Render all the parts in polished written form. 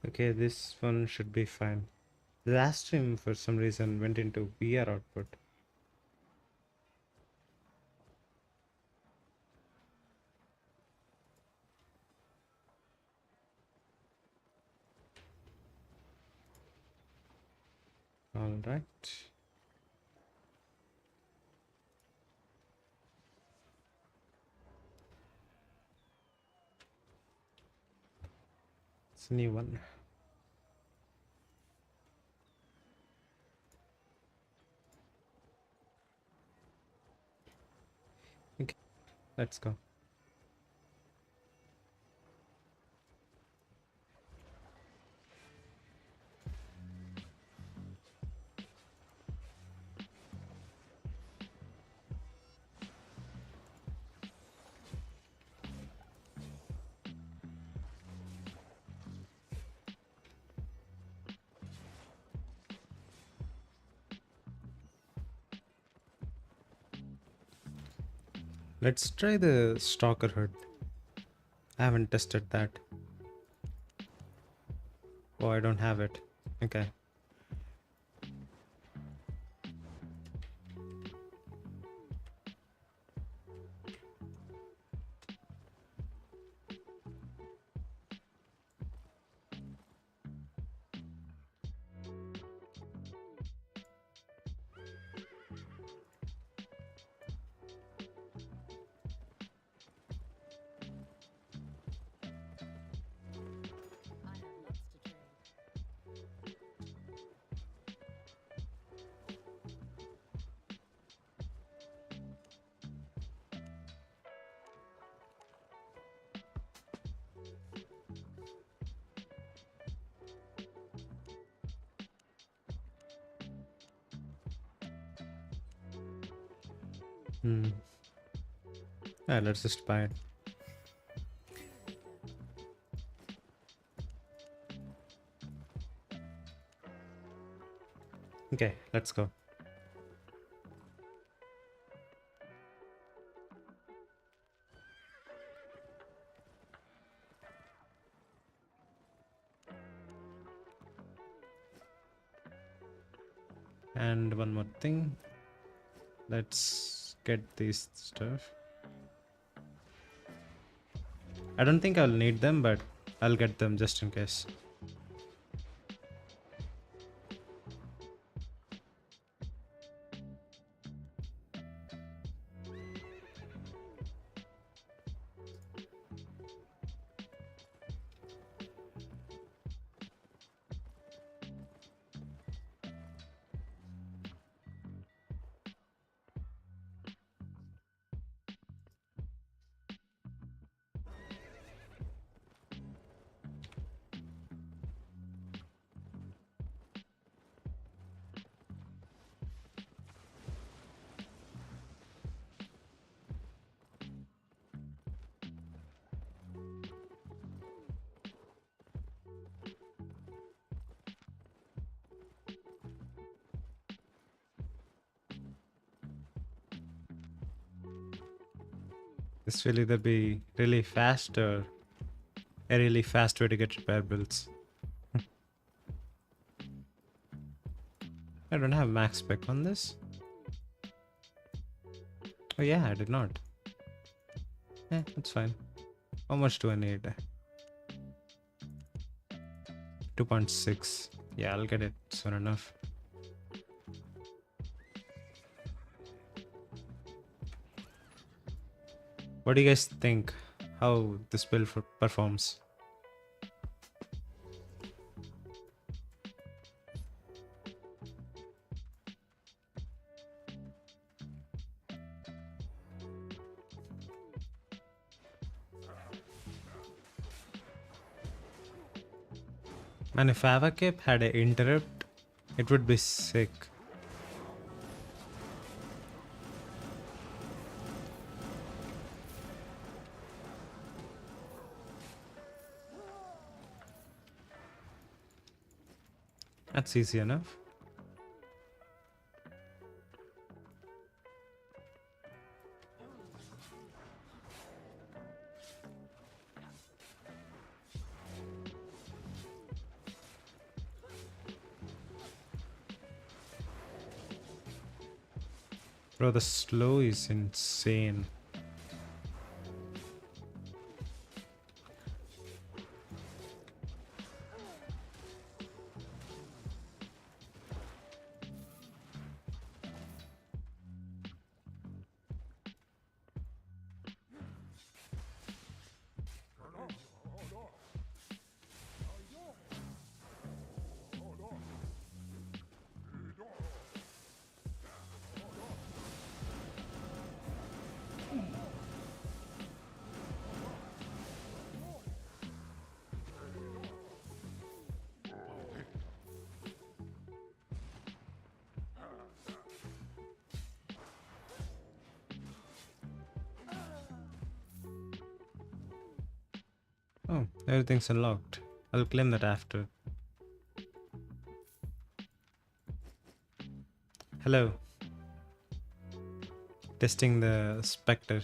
Okay, this one should be fine. The last stream for some reason went into VR output. All right. It's a new one. Okay, let's go. Let's try the stalker hood. I haven't tested that. Oh, I don't have it. Okay. Hmm. Yeah, let's just buy it. Okay, let's go. And one more thing. Let's get this stuff. I don't think I'll need them, but I'll get them just in case. This will either be really fast or a really fast way to get repair bills. I don't have max spec on this. Oh yeah, I did not. That's fine. How much do I need? 2.6. Yeah, I'll get it soon enough. What do you guys think? How this build performs? Man, if Avacap had an interrupt, it would be sick. That's easy enough. Bro, the slow is insane. Oh, everything's unlocked. I'll claim that after. Hello. Testing the Spectre.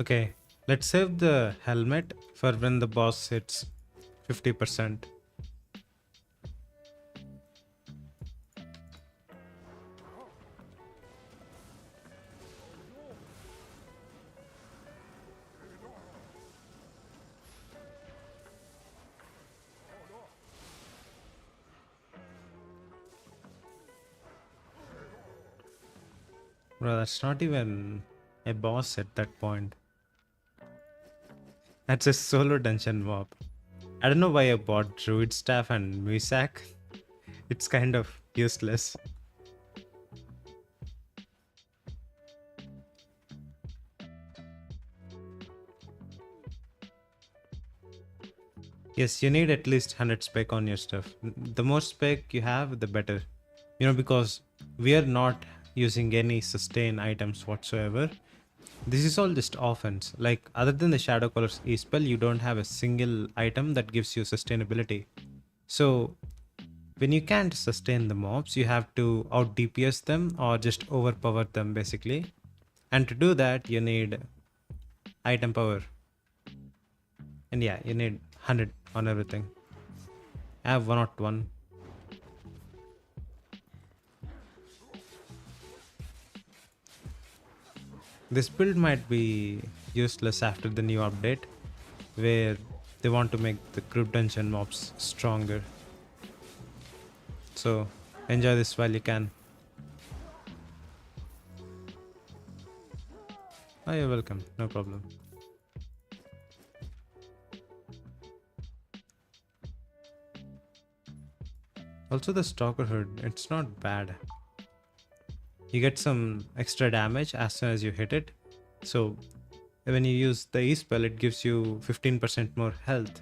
Okay, let's save the helmet for when the boss hits 50%. Bro, that's not even a boss at that point. That's a solo dungeon mob. I don't know why I bought Druid Staff and Musak. It's kind of useless. Yes, you need at least 100 spec on your stuff. The more spec you have, the better. You know, because we are not using any sustain items whatsoever. This is all just offense. Like, other than the Shadow Colors E-spell, you don't have a single item that gives you sustainability. So, when you can't sustain the mobs, you have to out DPS them or just overpower them basically. And to do that, you need item power. And yeah, you need 100 on everything. I have 101. This build might be useless after the new update, where they want to make the group dungeon mobs stronger. So enjoy this while you can. Oh, you're welcome, no problem. Also, the Stalker Hood, it's not bad. You get some extra damage as soon as you hit it. So when you use the E-spell, it gives you 15% more health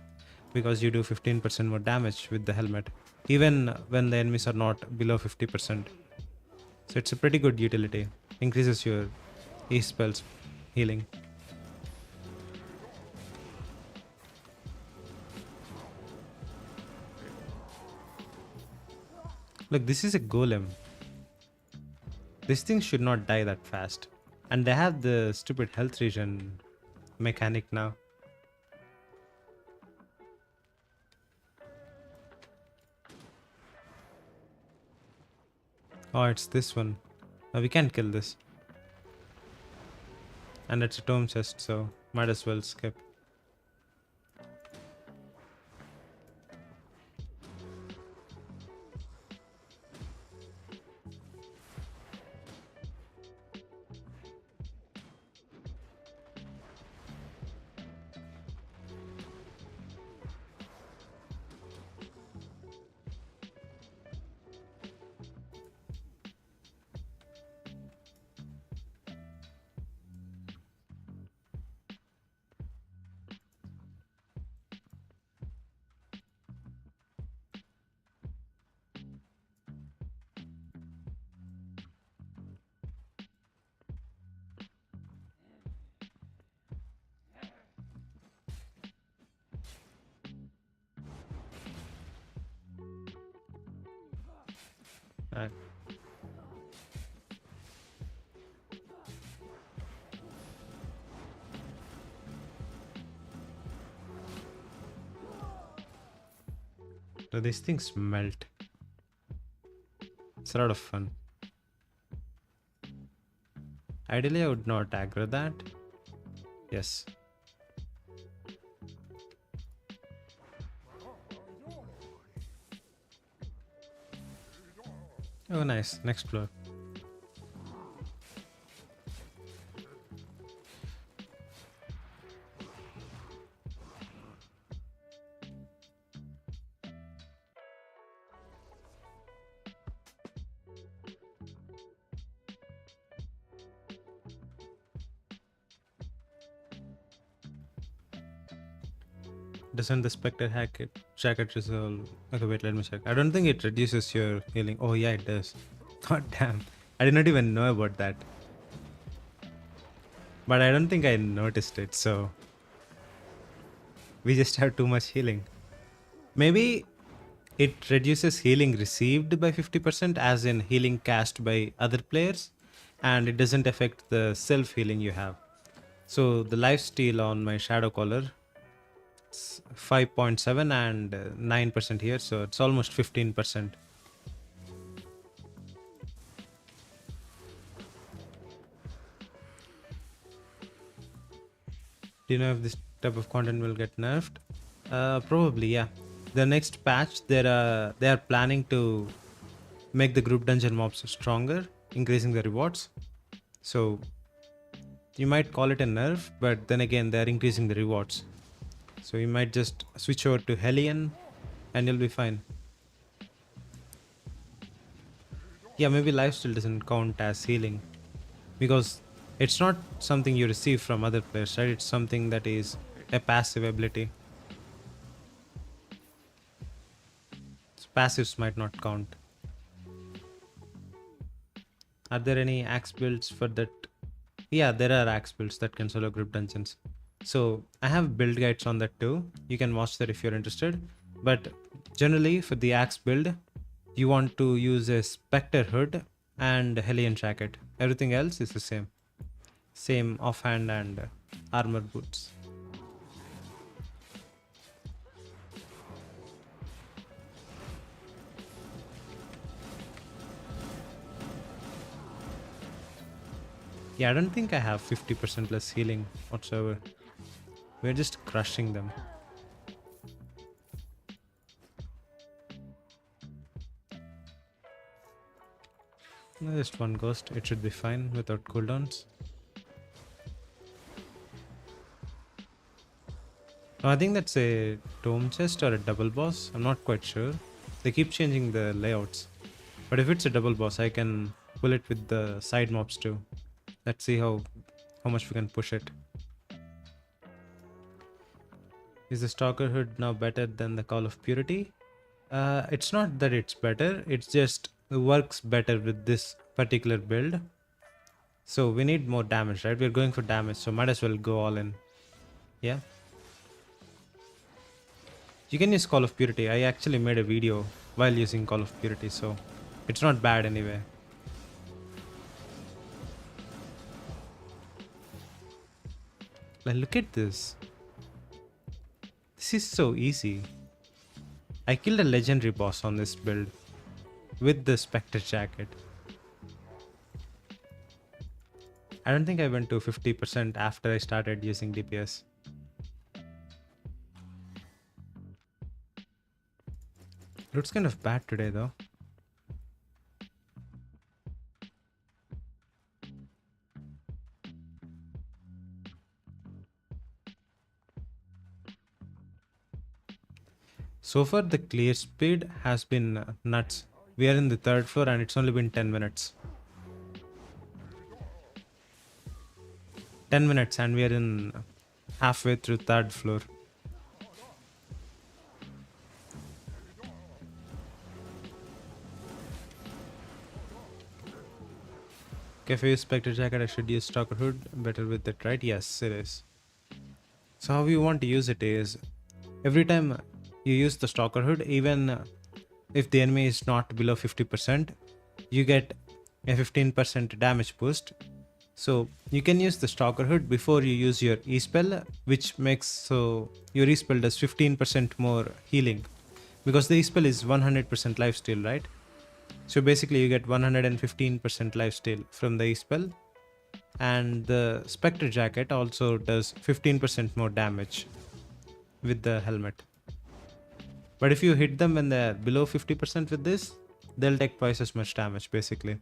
because you do 15% more damage with the helmet, even when the enemies are not below 50%. So it's a pretty good utility. Increases your E-spell's healing. Look, this is a golem. This thing should not die that fast. And they have the stupid health regen mechanic now. Oh, it's this one. We can't kill this. And it's a tomb chest, so might as well skip. Uh, so these things melt. It's a lot of fun. Ideally, I would not aggro that. Yes. Oh, nice. Next floor. Doesn't the Spectre jacket resolve? Okay, wait, let me check. I don't think it reduces your healing. Oh, yeah, it does. God damn. I did not even know about that. But I don't think I noticed it, so we just have too much healing. Maybe it reduces healing received by 50%, as in healing cast by other players, and it doesn't affect the self healing you have. So the lifesteal on my Shadow Collar, 5.7 and 9% here, so it's almost 15%. Do you know if this type of content will get nerfed? Probably, yeah. The next patch, they are planning to make the group dungeon mobs stronger, increasing the rewards. So you might call it a nerf, but then again, they are increasing the rewards. So you might just switch over to Hellion and you'll be fine. Yeah, maybe lifesteal doesn't count as healing because it's not something you receive from other players, right? It's something that is a passive ability. So passives might not count. Are there any axe builds for that? Yeah, there are axe builds that can solo group dungeons. So I have build guides on that too. You can watch that if you're interested. But generally for the axe build, you want to use a Spectre hood and Hellion jacket. Everything else is the same. Same offhand and armor boots. Yeah, I don't think I have 50% less healing whatsoever. We're just crushing them. Just one ghost, it should be fine without cooldowns. No, I think that's a tome chest or a double boss. I'm not quite sure. They keep changing the layouts. But if it's a double boss, I can pull it with the side mobs too. Let's see how much we can push it. Is the Stalker Hood now better than the Call of Purity? It's not that it's better, it's just works better with this particular build. So we need more damage, right? We're going for damage, so might as well go all in. Yeah. You can use Call of Purity. I actually made a video while using Call of Purity, so it's not bad anyway. Like, look at this. This is so easy. I killed a legendary boss on this build with the Spectre jacket. I don't think I went to 50% after I started using DPS. Looks kind of bad today though. So far the clear speed has been nuts. We are in the 3rd floor and it's only been 10 minutes. 10 minutes and we are in halfway through 3rd floor. Okay, if I use Spectre Jacket, I should use Stalker Hood. Better with it, right? Yes, it is. So how you want to use it is, every time you use the Stalker Hood, even if the enemy is not below 50%, you get a 15% damage boost. So you can use the Stalker Hood before you use your E-spell, which makes so your E-spell does 15% more healing, because the E-spell is 100% lifesteal, right? So basically you get 115% lifesteal from the E-spell, and the Spectre Jacket also does 15% more damage with the helmet. But if you hit them when they're below 50% with this, they'll take twice as much damage basically.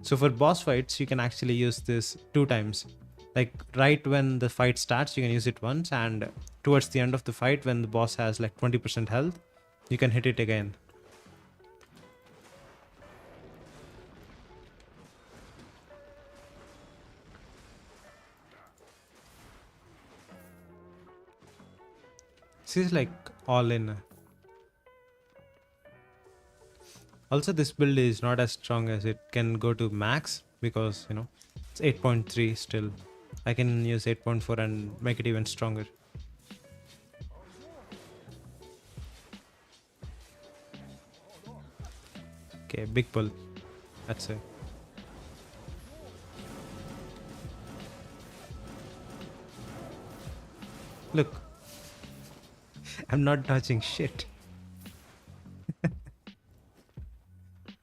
So for boss fights, you can actually use this 2 times. Like right when the fight starts, you can use it once, and towards the end of the fight when the boss has like 20% health, you can hit it again. This is like all in. Also, this build is not as strong as it can go to max, because it's 8.3 still. I can use 8.4 and make it even stronger. Okay, big pull. That's it. Look, I'm not dodging shit.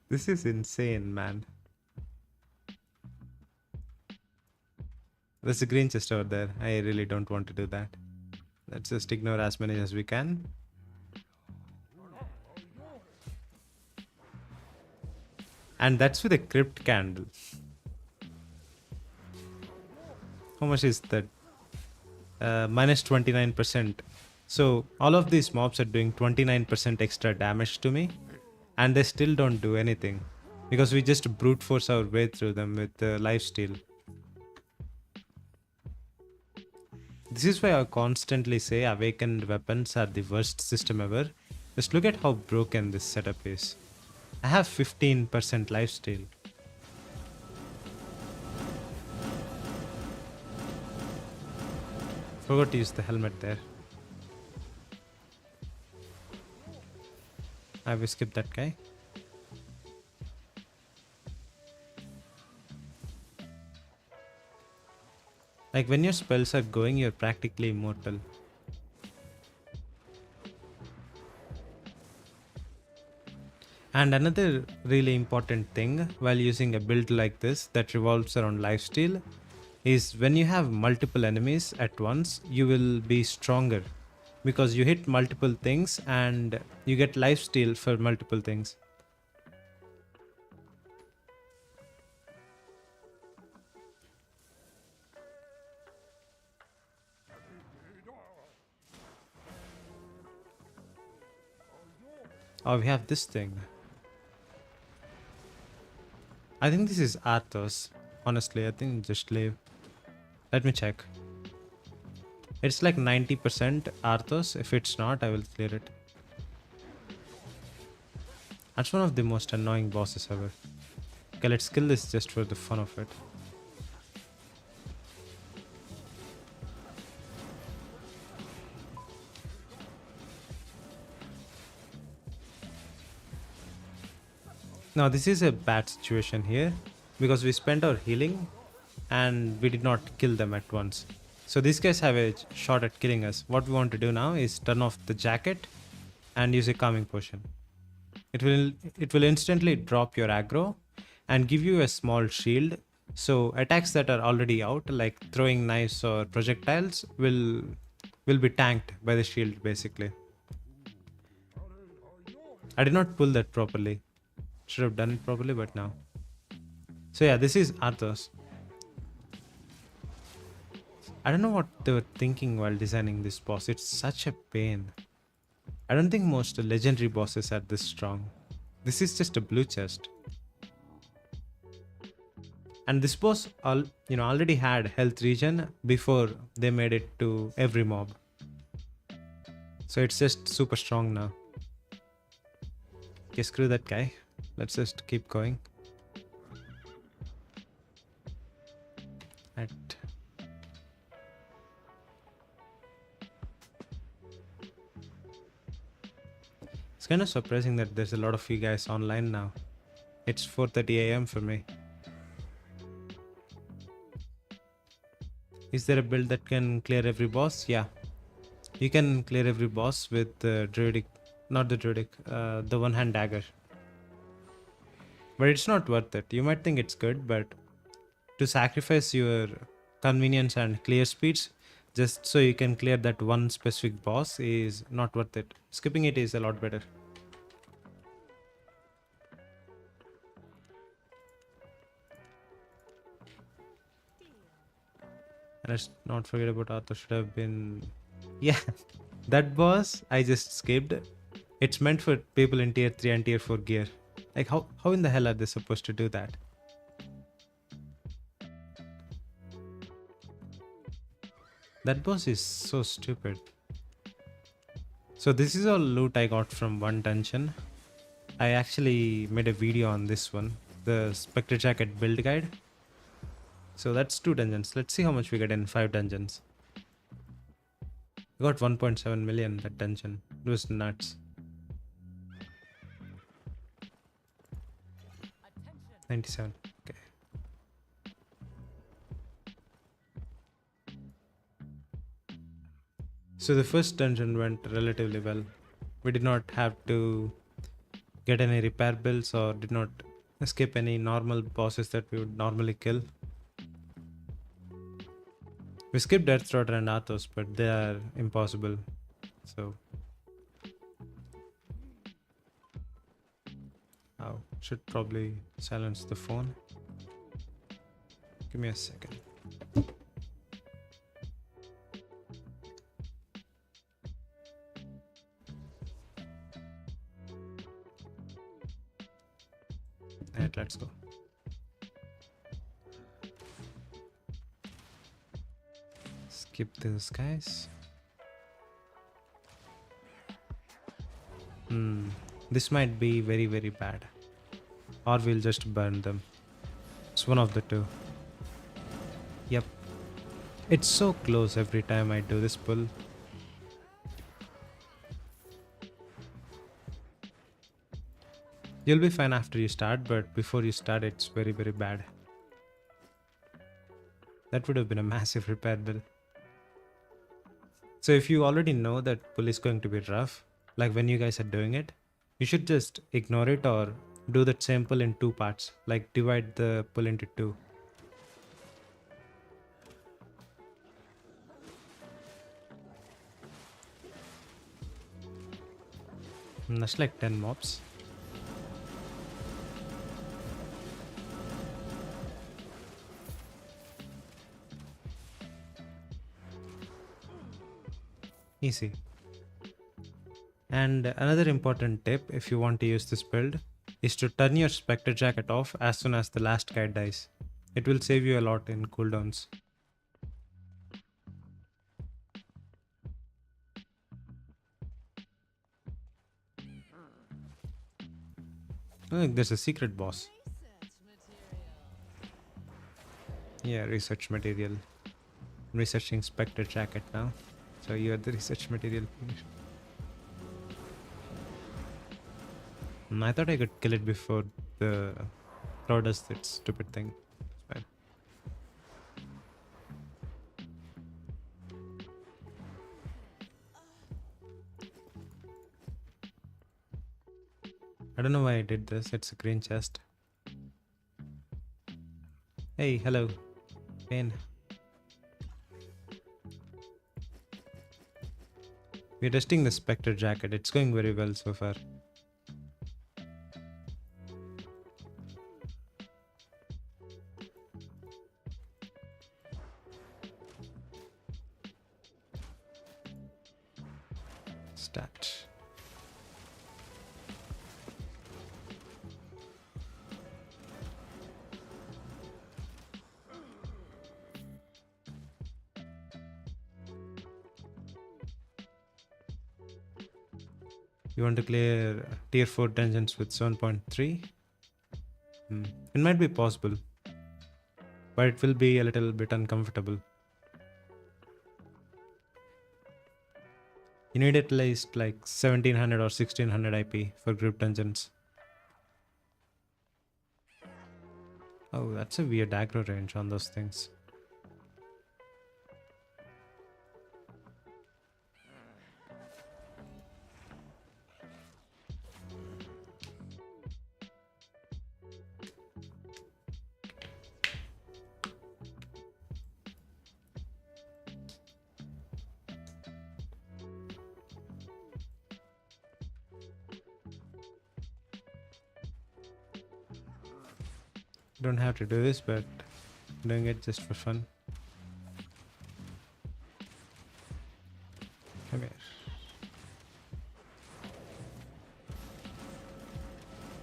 This is insane, man. There's a green chest over there. I really don't want to do that. Let's just ignore as many as we can. And that's with a crypt candle. How much is that? Minus 29%. So all of these mobs are doing 29% extra damage to me, and they still don't do anything, because we just brute force our way through them with lifesteal. This is why I constantly say awakened weapons are the worst system ever. Just look at how broken this setup is. I have 15% lifesteal. Forgot to use the helmet there. I will skip that guy. Like when your spells are going, you're practically immortal. And another really important thing while using a build like this that revolves around lifesteal is when you have multiple enemies at once, you will be stronger, because you hit multiple things and you get lifesteal for multiple things. Oh, we have this thing. I think this is Arthos. Honestly, I think just leave. Let me check. It's like 90% Arthos. If it's not, I will clear it. That's one of the most annoying bosses ever. Okay, let's kill this just for the fun of it. Now this is a bad situation here, because we spent our healing and we did not kill them at once. So these guys have a shot at killing us. What we want to do now is turn off the jacket and use a calming potion. It will instantly drop your aggro and give you a small shield. So attacks that are already out, like throwing knives or projectiles, will be tanked by the shield basically. I did not pull that properly. Should have done it properly, but now. So yeah, this is Arthos. I don't know what they were thinking while designing this boss. It's such a pain. I don't think most legendary bosses are this strong. This is just a blue chest. And this boss already had health regen before they made it to every mob. So it's just super strong now. Okay, screw that guy. Let's just keep going. It's kind of surprising that there's a lot of you guys online now. It's 4:30 a.m. for me. Is there a build that can clear every boss? Yeah. You can clear every boss with the druidic, not the druidic, the one-hand dagger. But it's not worth it. You might think it's good, but to sacrifice your convenience and clear speeds just so you can clear that one specific boss is not worth it. Skipping it is a lot better. And let's not forget about Arthur should have been... Yeah, that boss I just skipped. It's meant for people in tier 3 and tier 4 gear. Like how in the hell are they supposed to do that? That boss is so stupid. So this is all loot I got from one dungeon. I actually made a video on this one, the Spectre Jacket build guide. So that's 2 dungeons. Let's see how much we get in 5 dungeons. We got 1.7 million that dungeon. It was nuts. 97. Okay. So the first dungeon went relatively well. We did not have to get any repair builds or did not escape any normal bosses that we would normally kill. We skipped Death Trotter and Athos, but they are impossible. So oh, should probably silence the phone. Give me a second. Alright, let's go. Skip those guys. This might be very bad. Or we'll just burn them. It's one of the two. Yep. It's so close every time I do this pull. You'll be fine after you start, but before you start it's very bad. That would have been a massive repair bill. So if you already know that pull is going to be rough, like when you guys are doing it, you should just ignore it or do that same pull in 2 parts, like divide the pull into 2. That's like 10 mobs. Easy. And another important tip if you want to use this build is to turn your Spectre Jacket off as soon as the last guy dies. It will save you a lot in cooldowns. Oh, there's a secret boss. Yeah, research material. I'm researching Spectre Jacket now. So you're the research material. I thought I could kill it before the crowd does that stupid thing. It's fine. I don't know why I did this. It's a green chest. Hey, hello. Pain. We're testing the Spectre Jacket. It's going very well so far. Stat. You want to clear tier 4 dungeons with 7.3? It might be possible, but it will be a little bit uncomfortable. You need at least like 1700 or 1600 IP for group dungeons. Oh, that's a weird aggro range on those things. Don't have to do this, but doing it just for fun. Come here.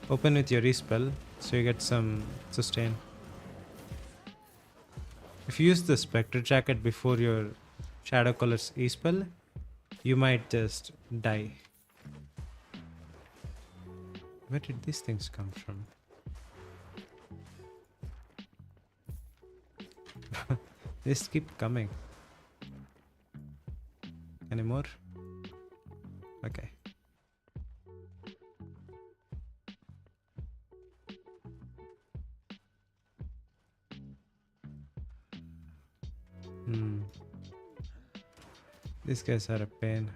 Open with your respell so you get some sustain. If you use the Spectre Jacket before your Shadow Color's E-spell, you might just die. Where did these things come from? They just keep coming. Any more? Okay. These guys are a pain.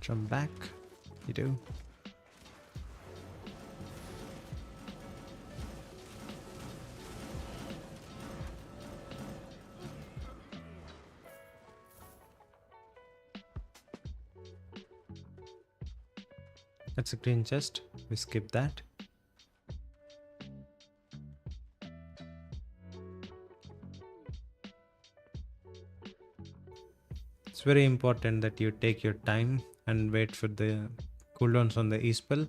Jump back. You do. That's a green chest. We skip that. It's very important that you take your time and wait for the cooldowns on the E-spell.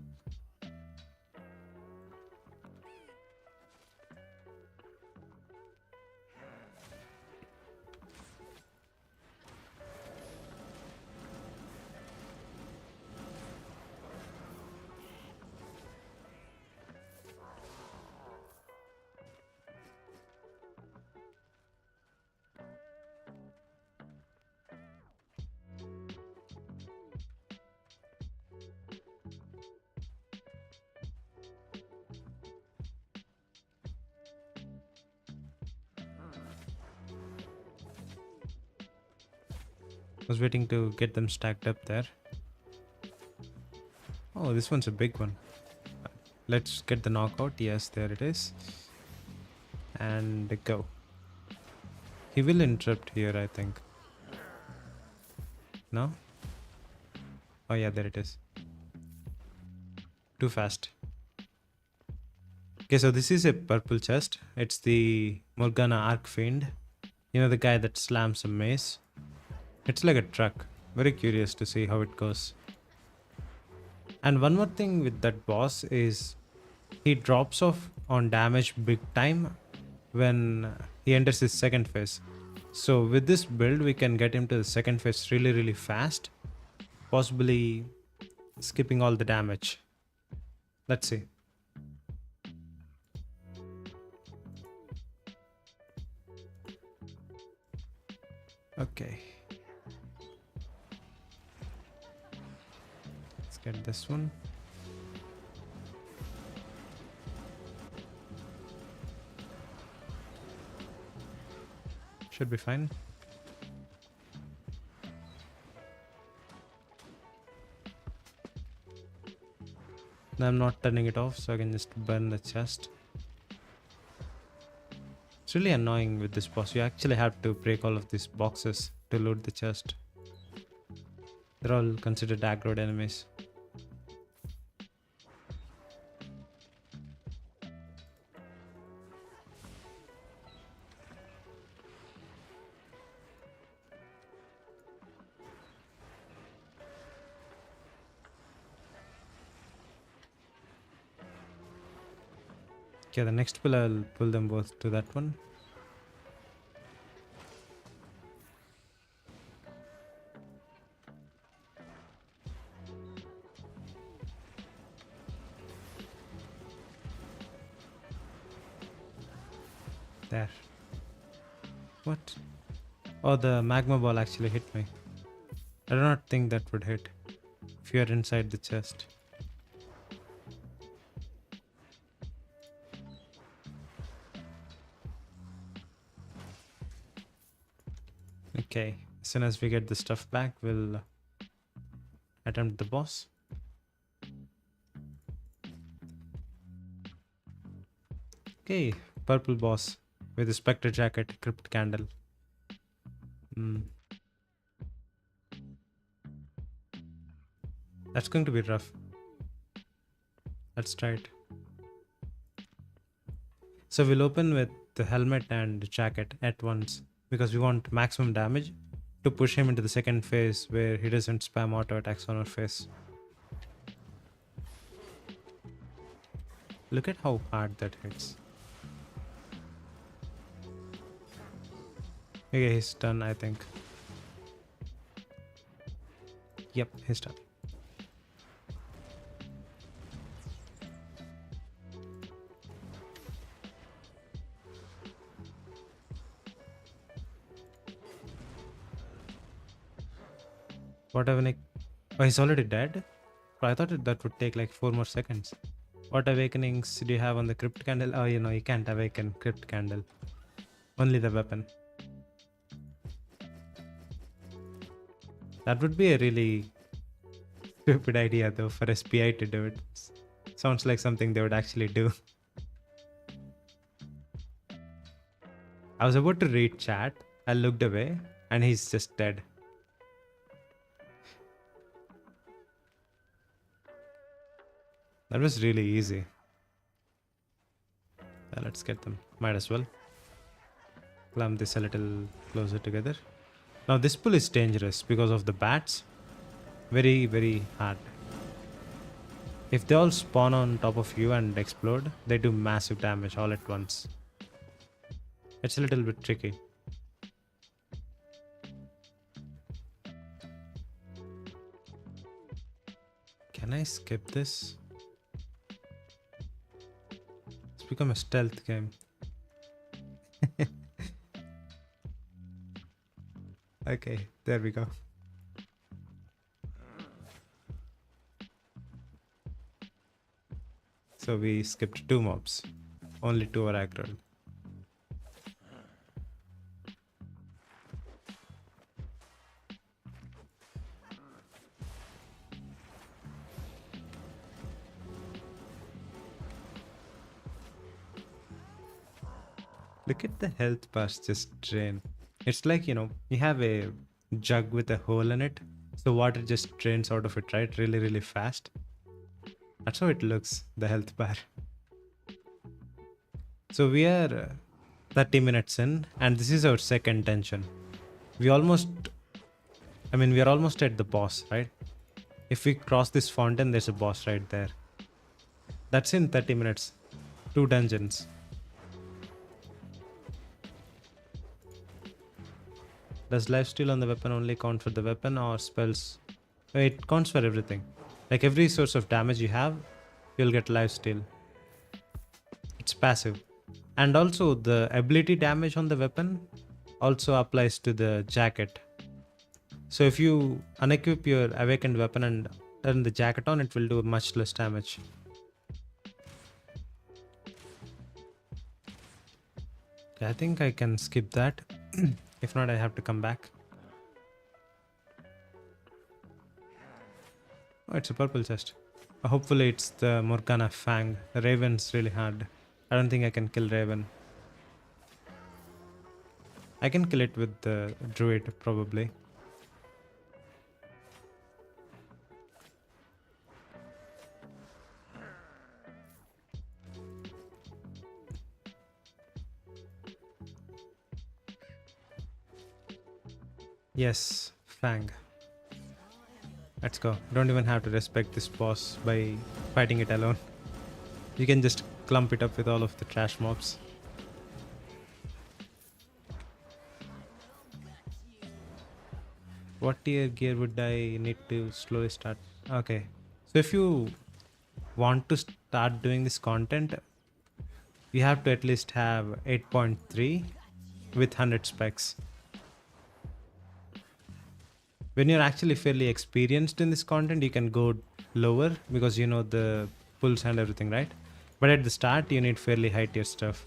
I was waiting to get them stacked up there. Oh, this one's a big one. Let's get the knockout. Yes, there it is. And go. He will interrupt here, I think. No? Oh yeah, there it is. Too fast. Okay, so this is a purple chest. It's the Morgana Archfiend. You know, the guy that slams a mace. It's like a truck. Very curious to see how it goes. And one more thing with that boss is he drops off on damage big time when he enters his second phase. So with this build we can get him to the second phase really fast, possibly skipping all the damage. Let's see. Okay. Let's get this one. Should be fine. Now I'm not turning it off, so I can just burn the chest. It's really annoying with this boss. You actually have to break all of these boxes to loot the chest. They're all considered aggroed enemies. Okay, the next pull I'll pull them both to that one. There. What? Oh, the magma ball actually hit me. I do not think that would hit. if you're inside the chest. Okay, as soon as we get the stuff back, we'll attempt the boss. Okay, purple boss with a spectre jacket, crypt candle. That's going to be rough. Let's try it. So we'll open with the helmet and jacket at once because we want maximum damage to push him into the second phase where he doesn't spam auto attacks on our face. Look at how hard that hits. Okay, he's done, I think. Yep, he's done. What awakening? Oh, he's already dead? I thought that would take like 4 more seconds. What awakenings do you have on the crypt candle? Oh, you know, you can't awaken crypt candle. Only the weapon. That would be a really stupid idea though for a SPI to do it. Sounds like something they would actually do. I was about to read chat. I looked away and he's just dead. That was really easy. Let's get them. Might as well. Clamp this a little closer together. Now this pull is dangerous because of the bats. Very, very hard. If they all spawn on top of you and explode, they do massive damage all at once. It's a little bit tricky. Can I skip this? It's become a stealth game. Okay, there we go. So we skipped 2 mobs. Only 2 are aggroed. Look at the health bars just drain. It's like, you know, you have a jug with a hole in it. So water just drains out of it, right? Really, really fast. That's how it looks, the health bar. So we are 30 minutes in and this is our second tension. We are almost at the boss, right? If we cross this fountain, there's a boss right there. That's in 30 minutes. 2 dungeons. Does lifesteal on the weapon only count for the weapon or spells? It counts for everything. Like every source of damage you have, you'll get lifesteal. It's passive. And also the ability damage on the weapon also applies to the jacket. So if you unequip your awakened weapon and turn the jacket on, it will do much less damage. Okay, I think I can skip that. If not, I have to come back. Oh, it's a purple chest. Hopefully it's the Morgana Fang. The Raven's really hard. I don't think I can kill Raven. I can kill it with the Druid, probably. Yes, Fang. Let's go. Don't even have to respect this boss by fighting it alone. You can just clump it up with all of the trash mobs. What tier gear would I need to slowly start? Okay. So if you want to start doing this content, you have to at least have 8.3 with 100 specs. When you're actually fairly experienced in this content, you can go lower because you know the pulls and everything, right? But at the start, you need fairly high tier stuff.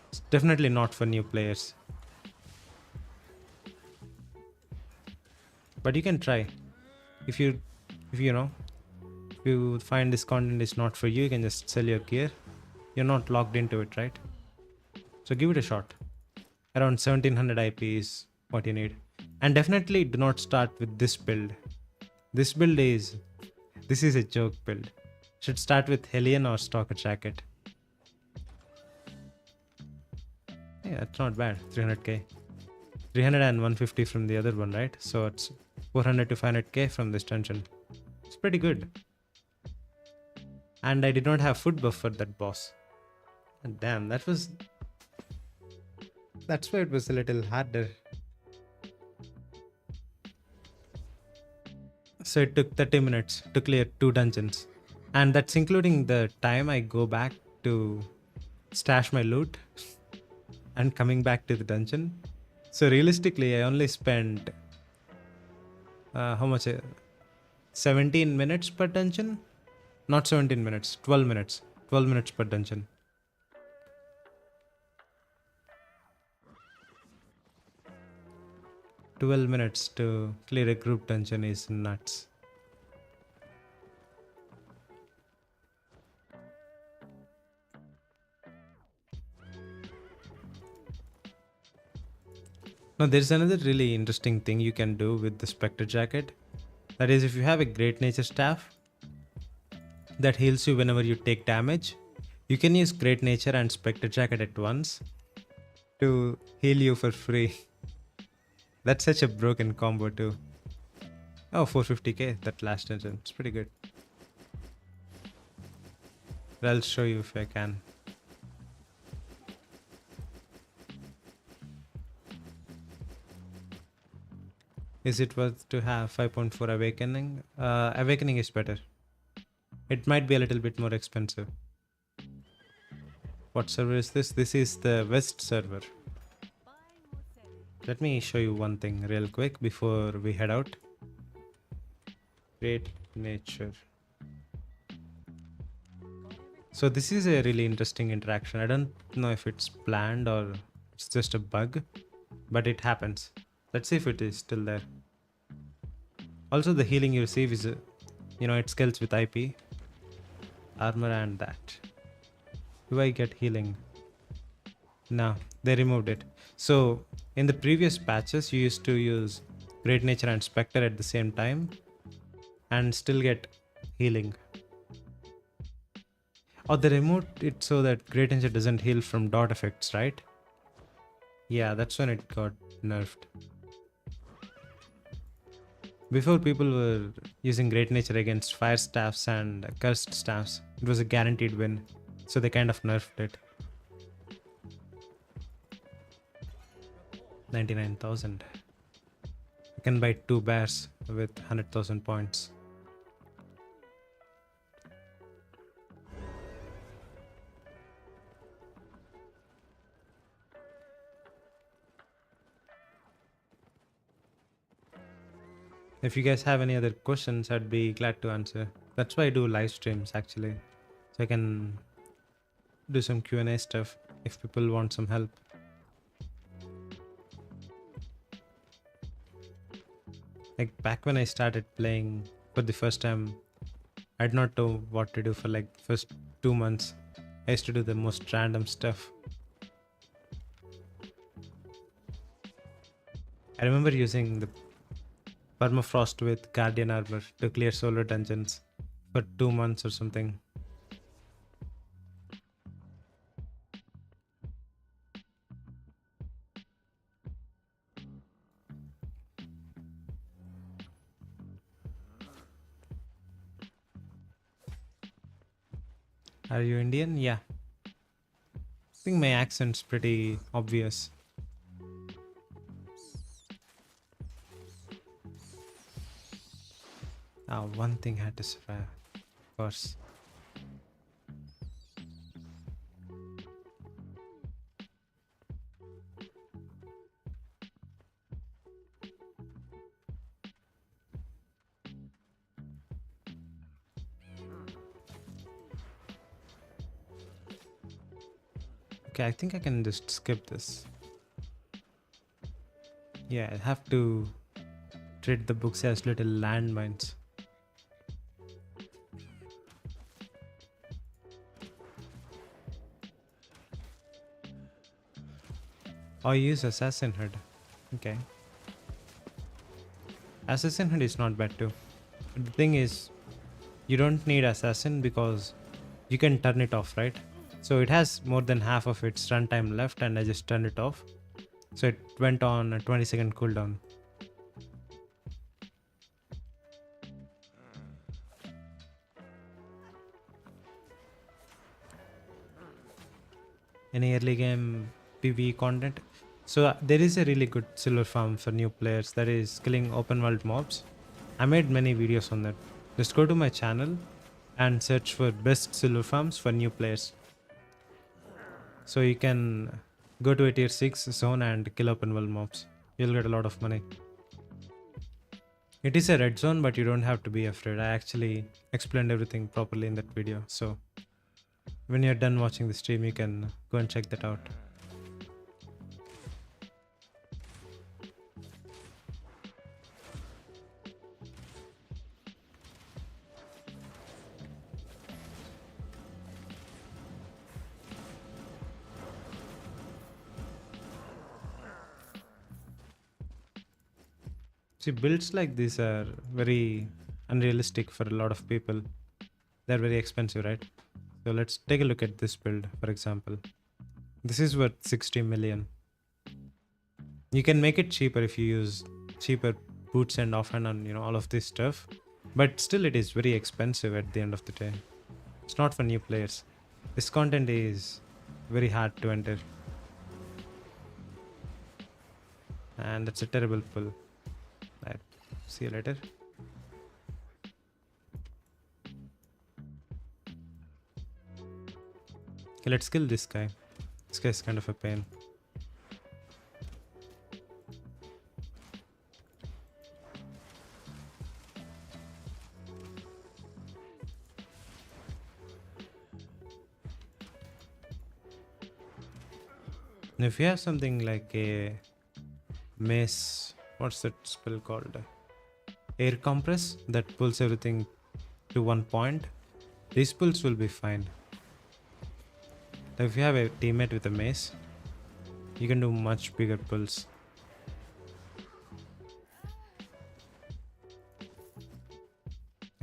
It's definitely not for new players. But you can try. If you, if you know, if you find this content is not for you, you can just sell your gear. You're not locked into it, right? So give it a shot. Around 1700 IP is what you need. And definitely do not start with this build. This build is, this is a joke build. Should start with Hellion or Stalker Jacket. Yeah, it's not bad. 300k. 300 and 150 from the other one, right? So it's 400 to 500k from this dungeon. It's pretty good. And I did not have foot buff for that boss. And damn, that's why it was a little harder. So it took 30 minutes to clear 2 dungeons. And that's including the time I go back to stash my loot and coming back to the dungeon. So realistically, I only spent how much? 17 minutes per dungeon? Not 17 minutes, 12 minutes. 12 minutes per dungeon. "12 minutes to clear a group dungeon is nuts." Now there's another really interesting thing you can do with the Spectre Jacket. That is, if you have a Great Nature Staff that heals you whenever you take damage, you can use Great Nature and Spectre Jacket at once to heal you for free. That's such a broken combo too. Oh, 450k, that last dungeon. It's pretty good. But I'll show you if I can. Is it worth to have 5.4 Awakening? Awakening is better. It might be a little bit more expensive. What server is this? This is the West server. Let me show you one thing real quick before we head out. Great Nature. So this is a really interesting interaction. I don't know if it's planned or it's just a bug, but it happens. Let's see if it is still there. Also, the healing you receive is, it scales with IP, armor and that. Do I get healing? No, they removed it. So in the previous patches, you used to use Great Nature and Spectre at the same time and still get healing. Or they removed it so that Great Nature doesn't heal from dot effects, right? Yeah, that's when it got nerfed. Before, people were using Great Nature against fire staffs and cursed staffs. It was a guaranteed win, so they kind of nerfed it. 99,000. You can buy 2 bears with 100,000 points. If you guys have any other questions, I'd be glad to answer. That's why I do live streams actually, so I can do some Q&A stuff if people want some help. Like back when I started playing for the first time, I did not know what to do for like first 2 months. I used to do the most random stuff. I remember using the permafrost with guardian armor to clear solo dungeons for 2 months or something. Are you Indian? Yeah. I think my accent's pretty obvious. One thing had to survive, of course. Okay, I think I can just skip this. Yeah, I have to treat the books as little landmines. Or use Assassin Head. Okay. Assassin Head is not bad too. But the thing is, you don't need Assassin because you can turn it off, right? So it has more than half of its runtime left and I just turned it off. So it went on a 20-second cooldown. Any early game PvE content? So there is a really good silver farm for new players, that is killing open world mobs. I made many videos on that. Just go to my channel and search for best silver farms for new players. So you can go to a tier 6 zone and kill open world mobs. You'll get a lot of money. It is a red zone, but you don't have to be afraid. I actually explained everything properly in that video. So when you're done watching the stream, you can go and check that out. See, builds like these are very unrealistic for a lot of people. They're very expensive, right? So let's take a look at this build, for example. This is worth 60 million. You can make it cheaper if you use cheaper boots and offhand on, all of this stuff. But still it is very expensive at the end of the day. It's not for new players. This content is very hard to enter. And that's a terrible pull. Right. See you later. Okay, let's kill this guy. This guy's kind of a pain. Now if you have something like a mace, what's that spell called? Air compress that pulls everything to one point. These pulls will be fine. Now if you have a teammate with a mace, you can do much bigger pulls.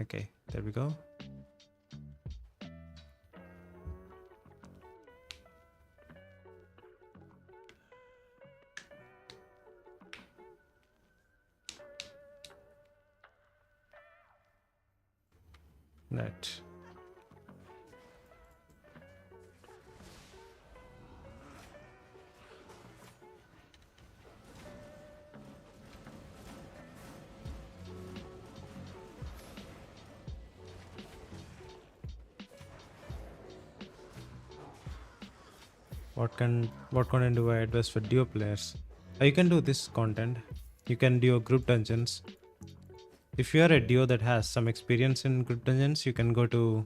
Okay, there we go. Right. What content do I advise for duo players? You can do this content. You can do group dungeons. If you are a duo that has some experience in group dungeons, you can go to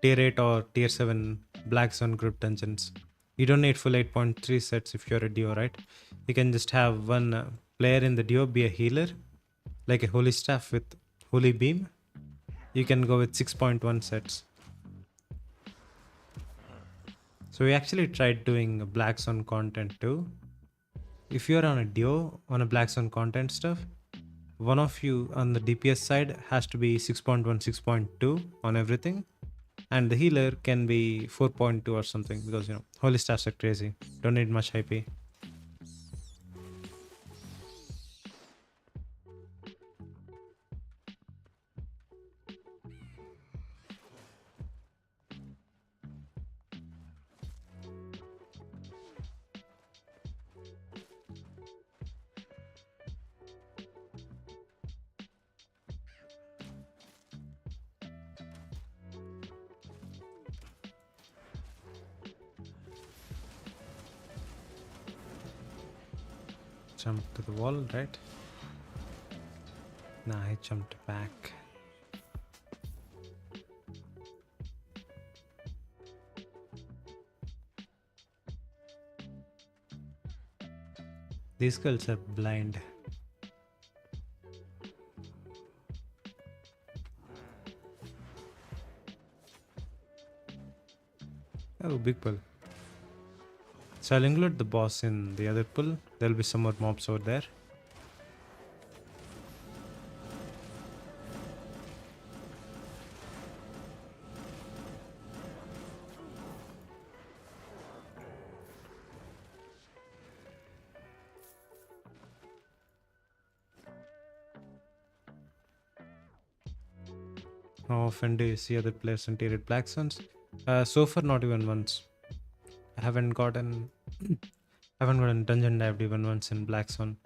tier 8 or tier 7 black zone group dungeons. You don't need full 8.3 sets if you're a duo, right? You can just have one player in the duo be a healer, like a holy staff with holy beam. You can go with 6.1 sets. So we actually tried doing black zone content too. If you're on a duo on a black zone content stuff, one of you on the DPS side has to be 6.1, 6.2 on everything, and the healer can be 4.2 or something, because holy staffs are crazy, don't need much IP. Jump to the wall, right? Nah, I jumped back. These girls are blind. Oh, big pull. So I'll include the boss in the other pull. There'll be some more mobs over there. How often do you see other players in tier black zones? So far, not even once. I haven't gotten dungeon dived even once in black zone.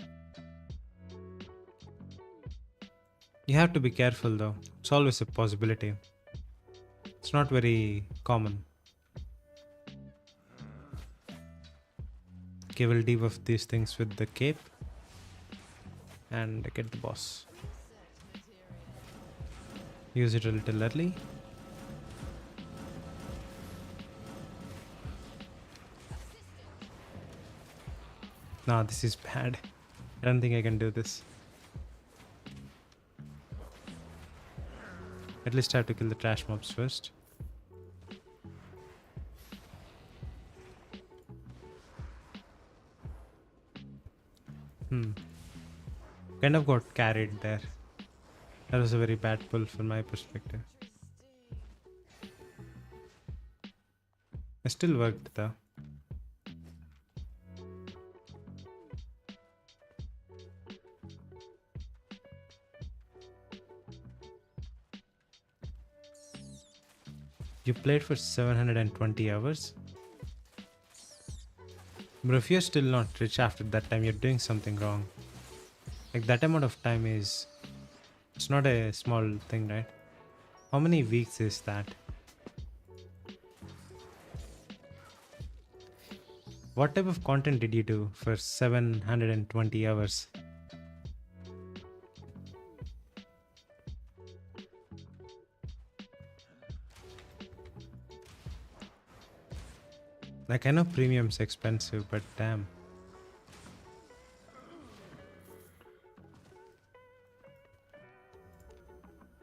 You have to be careful though. It's always a possibility. It's not very common. Okay, we'll debuff these things with the cape and get the boss. Use it a little early. Nah, this is bad. I don't think I can do this. At least I have to kill the trash mobs first. Kind of got carried there. That was a very bad pull from my perspective. It still worked though. You played for 720 hours? But if you're still not rich after that time, you're doing something wrong. Like that amount of time is... It's not a small thing, right? How many weeks is that? What type of content did you do for 720 hours? Like I know premium's expensive, but damn.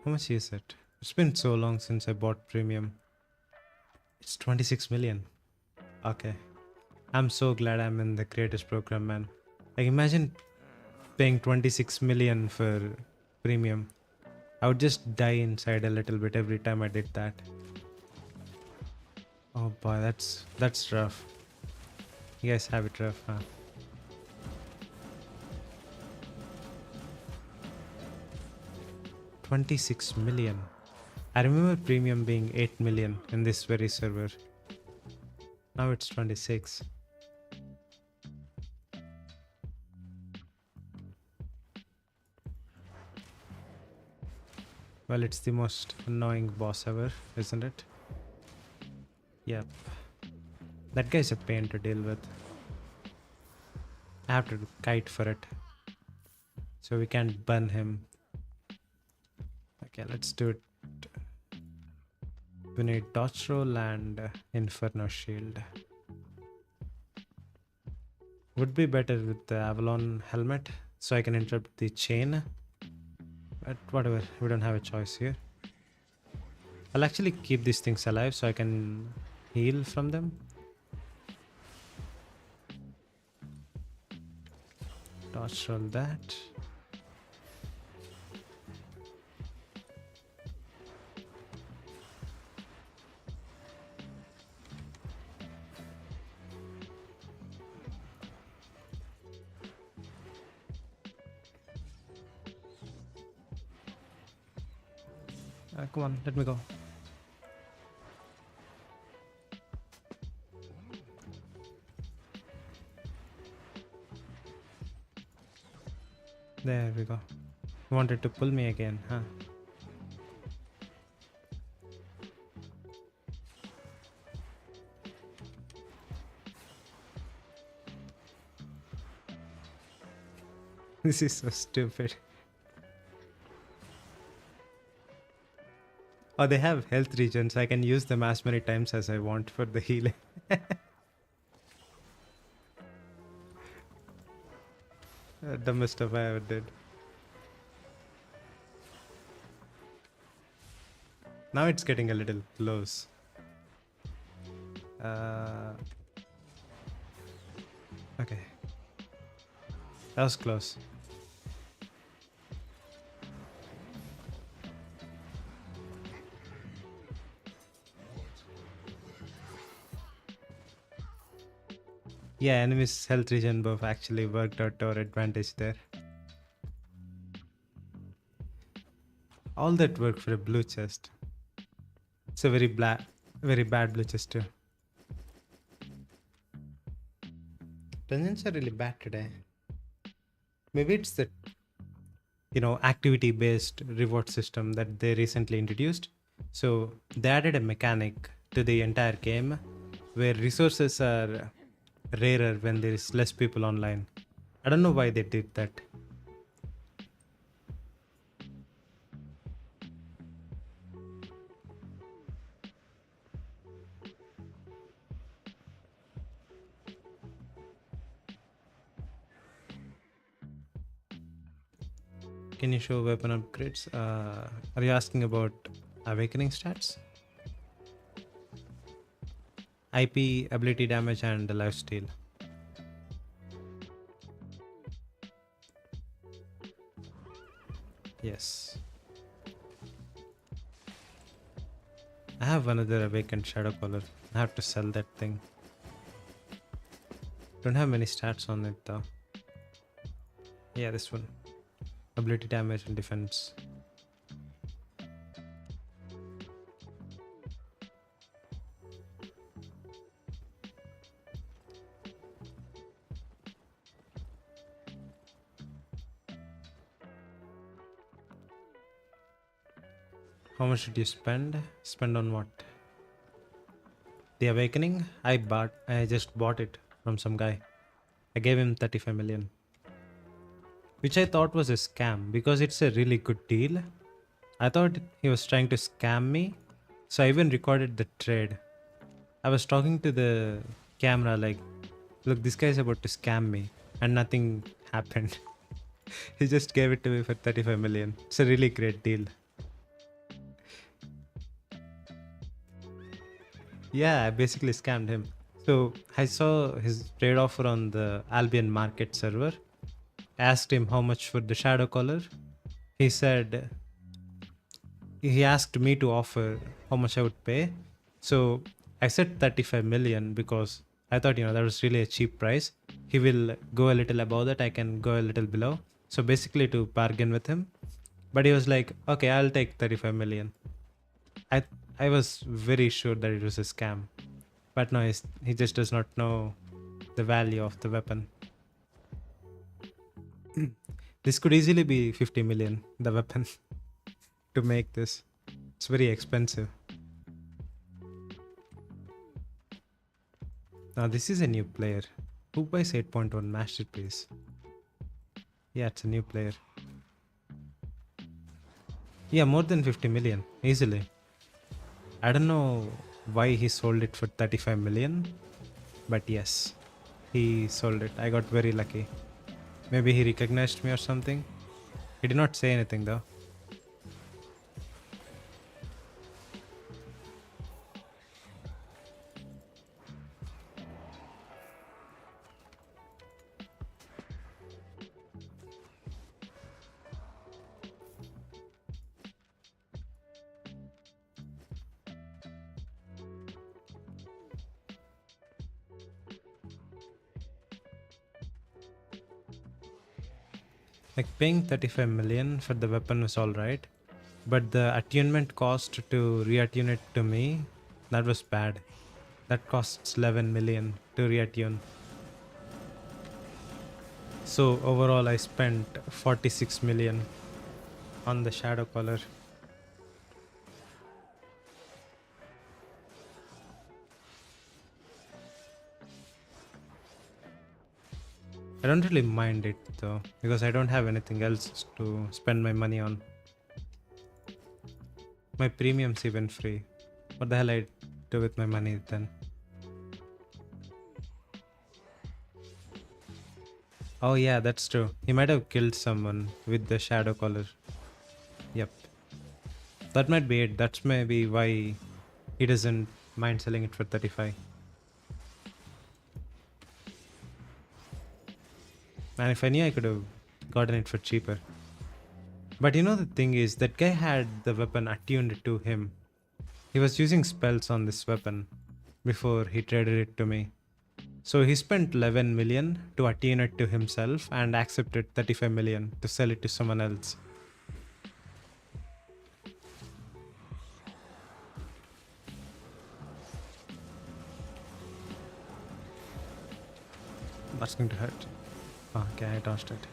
How much is it? It's been so long since I bought premium. It's 26 million. Okay. I'm so glad I'm in the creators program, man. Like imagine paying 26 million for premium. I would just die inside a little bit every time I did that. Oh boy, that's rough. You guys have it rough, huh? $26 million. I remember premium being 8 million in this very server. Now it's 26. Well, it's the most annoying boss ever, isn't it? Yep. That guy's a pain to deal with. I have to kite for it. So we can't burn him. Okay, let's do it. We need dodge roll and inferno shield. Would be better with the Avalon helmet so I can interrupt the chain. But whatever, we don't have a choice here. I'll actually keep these things alive so I can heal from them. Dodge roll that. Come on, let me go. There we go. Wanted to pull me again, huh? This is so stupid. Oh, they have health regions. I can use them as many times as I want for the healing. Dumbest stuff I ever did. Now it's getting a little close. Okay. That was close. Yeah, enemy's health regen buff actually worked out to our advantage there. All that work for a blue chest. It's a very bad blue chest too. Dungeons are really bad today. Maybe it's the activity based reward system that they recently introduced. So they added a mechanic to the entire game where resources are rarer when there is less people online. I don't know why they did that. Can you show weapon upgrades? Are you asking about awakening stats? IP, ability damage, and lifesteal. Yes. I have another awakened shadow collar. I have to sell that thing. Don't have many stats on it though. Yeah, this one. Ability damage and defense. How much did you spend? Spend on what? The Awakening? I just bought it from some guy. I gave him 35 million. Which I thought was a scam because it's a really good deal. I thought he was trying to scam me. So I even recorded the trade. I was talking to the camera like, look, this guy is about to scam me. And nothing happened. He just gave it to me for 35 million. It's a really great deal. Yeah, I basically scammed him. So I saw his trade offer on the Albion market server. Asked him how much for the shadow collar. He said he asked me to offer how much I would pay. So I said 35 million because I thought that was really a cheap price. He will go a little above that, I can go a little below. So basically to bargain with him. But he was like, okay, I'll take 35 million. I was very sure that it was a scam. But no, he just does not know the value of the weapon. This could easily be 50 million, the weapon, to make this. It's very expensive. Now this is a new player. Who buys 8.1 masterpiece? Yeah, it's a new player. Yeah, more than 50 million, easily. I don't know why he sold it for 35 million, but yes, he sold it. I got very lucky. Maybe he recognized me or something. He did not say anything though. Like paying 35 million for the weapon was alright, but the attunement cost to reattune it to me, that was bad. That costs 11 million to reattune. So overall I spent 46 million on the shadow collar. I don't really mind it though, because I don't have anything else to spend my money on. My premium's even free. What the hell I do with my money then? Oh yeah, that's true. He might have killed someone with the shadow collar. Yep. That might be it. That's maybe why he doesn't mind selling it for 35. And if I knew, I could have gotten it for cheaper. But you know, the thing is, that guy had the weapon attuned to him. He was using spells on this weapon before he traded it to me. So he spent 11 million to attune it to himself and accepted 35 million to sell it to someone else. That's going to hurt. Oh, okay, I dodged it.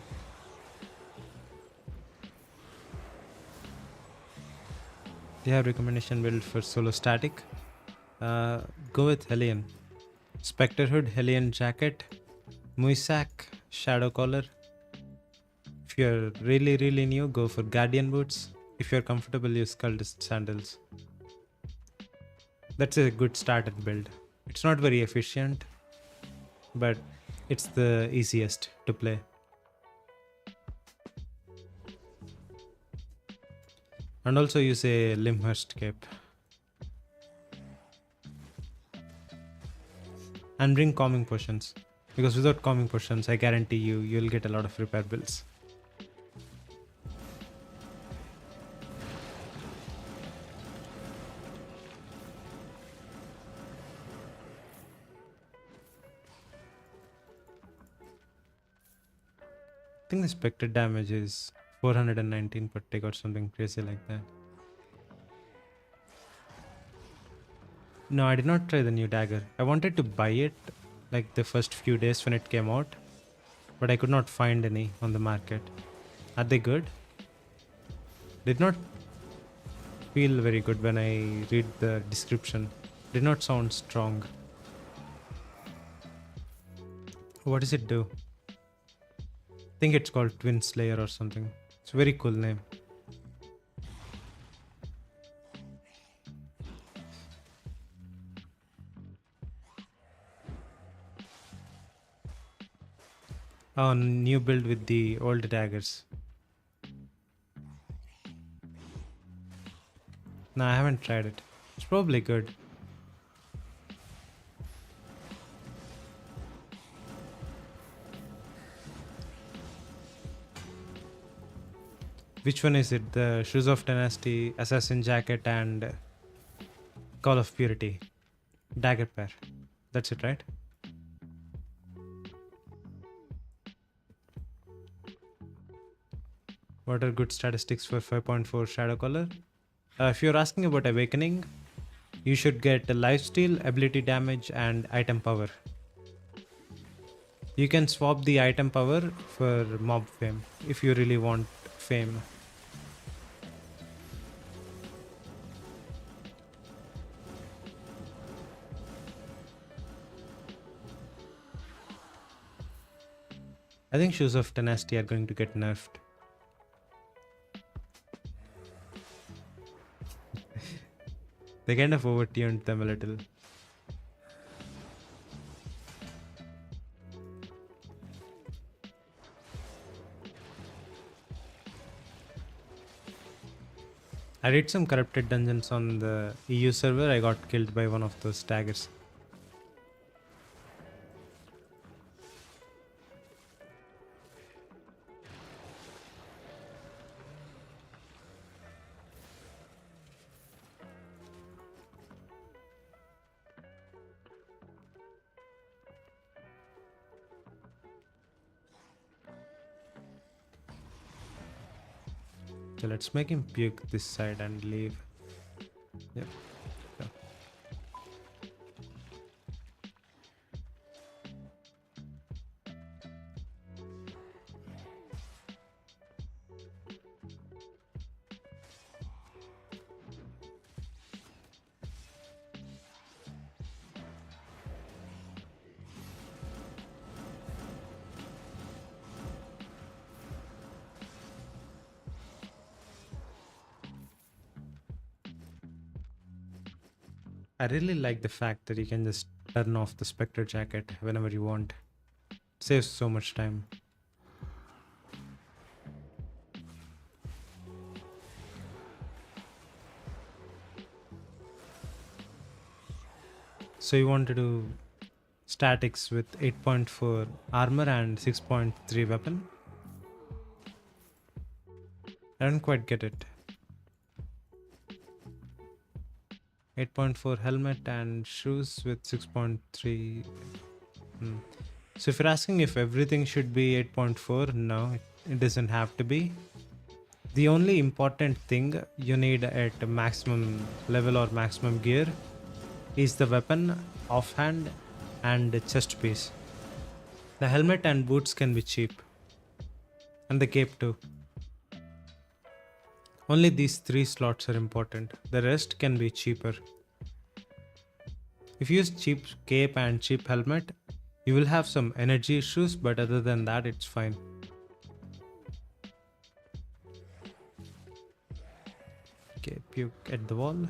Do you have recommendation build for solo static? Go with Hellion. Spectre Hood, Hellion Jacket, Muisak, Shadow Collar. If you're really new, go for Guardian Boots. If you're comfortable, use Cultist Sandals. That's a good starter build. It's not very efficient, but it's the easiest to play. And also use a Limhurst cape. And bring calming potions. Because without calming potions, I guarantee you'll get a lot of repair bills. I think the Spectre damage is 419 per tick or something crazy like that. No, I did not try the new dagger. I wanted to buy it like the first few days when it came out, but I could not find any on the market. Are they good? Did not feel very good when I read the description. Did not sound strong. What does it do? I think it's called Twin Slayer or something. It's a very cool name. Oh, new build with the old daggers. No, I haven't tried it. It's probably good. Which one is it? The Shoes of Dynasty, Assassin Jacket, and Call of Purity. Dagger pair. That's it, right? What are good statistics for 5.4 Shadow Color? If you're asking about Awakening, you should get Lifesteal, Ability Damage, and Item Power. You can swap the Item Power for Mob Fame if you really want fame. I think Shoes of Dynasty are going to get nerfed. They kind of overtuned them a little. I did some corrupted dungeons on the EU server. I got killed by one of those daggers. So let's make him puke this side and leave. Yep. Yeah. I really like the fact that you can just turn off the Spectre jacket whenever you want. Saves so much time. So you want to do statics with 8.4 armor and 6.3 weapon? I don't quite get it. 8.4 helmet and shoes with 6.3. So if you're asking if everything should be 8.4, no, it doesn't have to be. The only important thing you need at maximum level or maximum gear is the weapon, offhand, and the chest piece. The helmet and boots can be cheap, and the cape too. Only these 3 slots are important. The rest can be cheaper. If you use cheap cape and cheap helmet, you will have some energy issues, but other than that, it's fine. Okay, puke at the wall.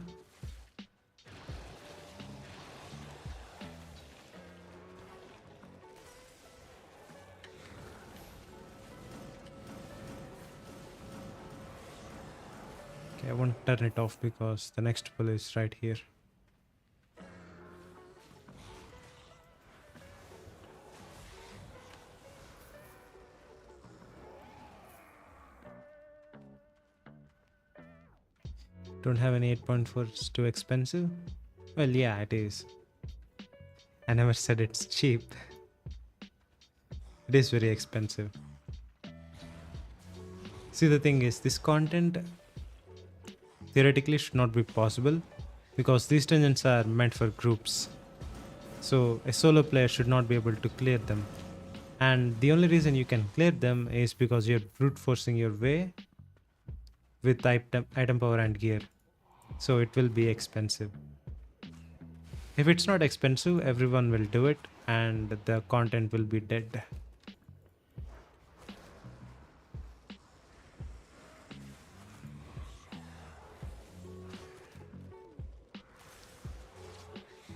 Okay, I won't turn it off because the next pull is right here. Don't have any 8.4, it's too expensive? Well, yeah, it is. I never said it's cheap. It is very expensive. See, the thing is, this content theoretically should not be possible because these dungeons are meant for groups. So a solo player should not be able to clear them. And the only reason you can clear them is because you're brute forcing your way with item power and gear. So it will be expensive. If it's not expensive, everyone will do it and the content will be dead.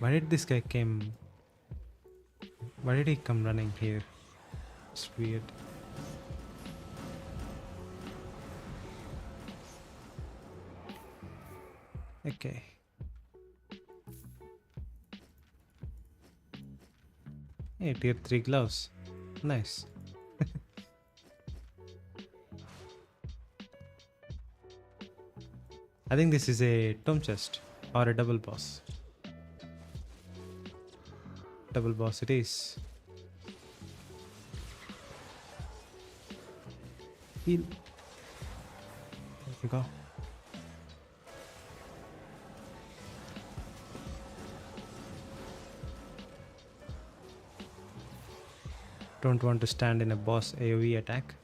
Why did this guy came? Why did he come running here? It's weird. Okay. Hey, tier 3 gloves. Nice. I think this is a tomb chest or a double boss. Double boss it is. Heal. There we go. Don't want to stand in a boss AoE attack.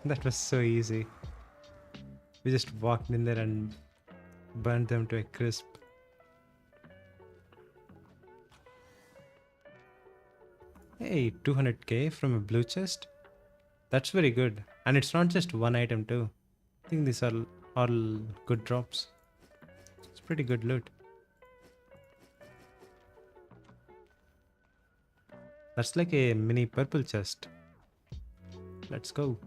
That was so easy. We just walked in there and burned them to a crisp. Hey, 200k from a blue chest? That's very good. And it's not just one item too. I think these are all good drops. It's pretty good loot. That's like a mini purple chest. Let's go.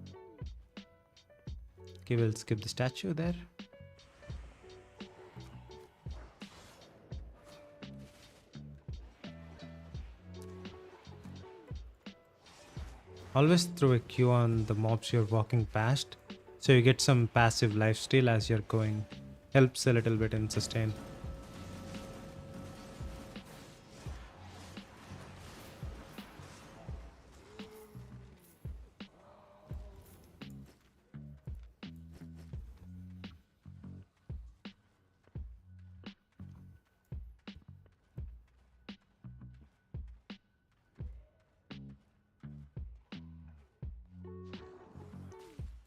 Okay, we'll skip the statue there. Always throw a Q on the mobs you're walking past, so you get some passive lifesteal as you're going. Helps a little bit in sustain.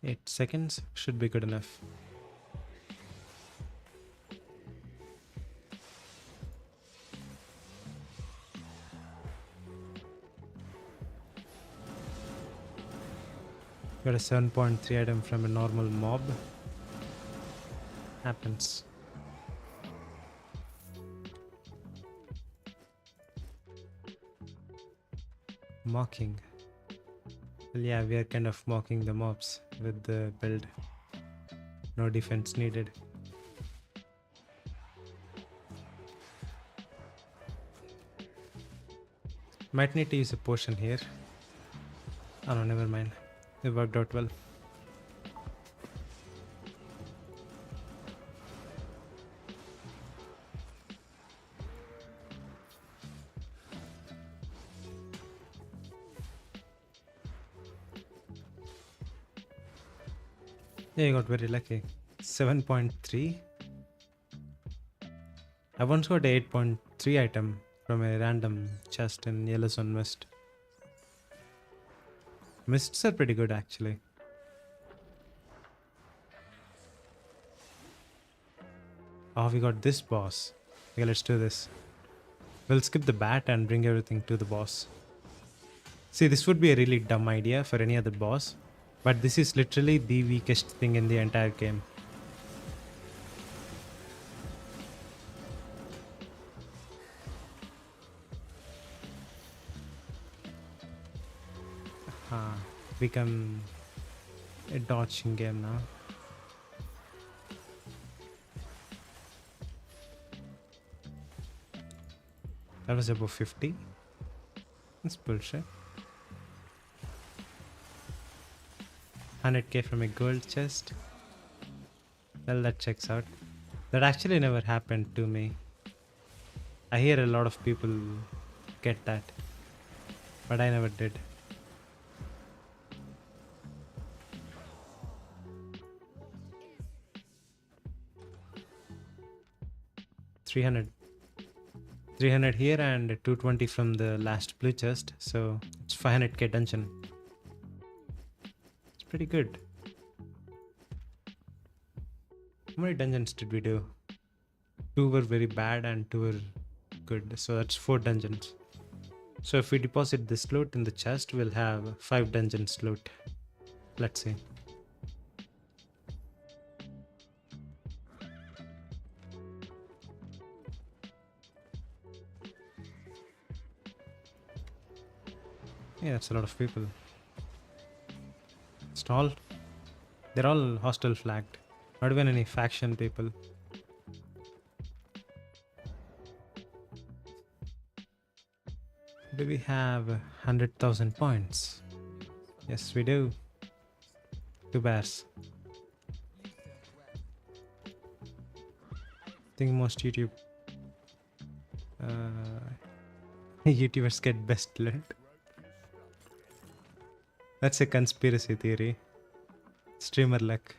Eight seconds should be good enough. Got a 7.3 item from a normal mob. Happens. Mocking. Well, yeah, we are kind of mocking the mobs with the build. No defense needed. Might need to use a potion here. Oh no, never mind. It worked out well. Yeah, you got very lucky. 7.3. I once got a 8.3 item from a random chest in Yellowstone Mist. Mists are pretty good actually. Oh, we got this boss. Okay, let's do this. We'll skip the bat and bring everything to the boss. See, this would be a really dumb idea for any other boss, but this is literally the weakest thing in the entire game. Become a dodging game now. That was above 50. That's bullshit. 100k from a gold chest. Well, that checks out. That actually never happened to me. I hear a lot of people get that, but I never did. 300 here and 220 from the last blue chest, so it's 500k dungeon. It's pretty good. How many dungeons did we do? 2 were very bad and 2 were good, so that's 4 dungeons. So if we deposit this loot in the chest, we'll have 5 dungeons loot. Let's see. Yeah, that's a lot of people. Stall. They're all hostile flagged. Not even any faction people. Do we have 100,000 points? Yes, we do. 2 bears. I think most YouTubers get best loot. That's a conspiracy theory. Streamer luck.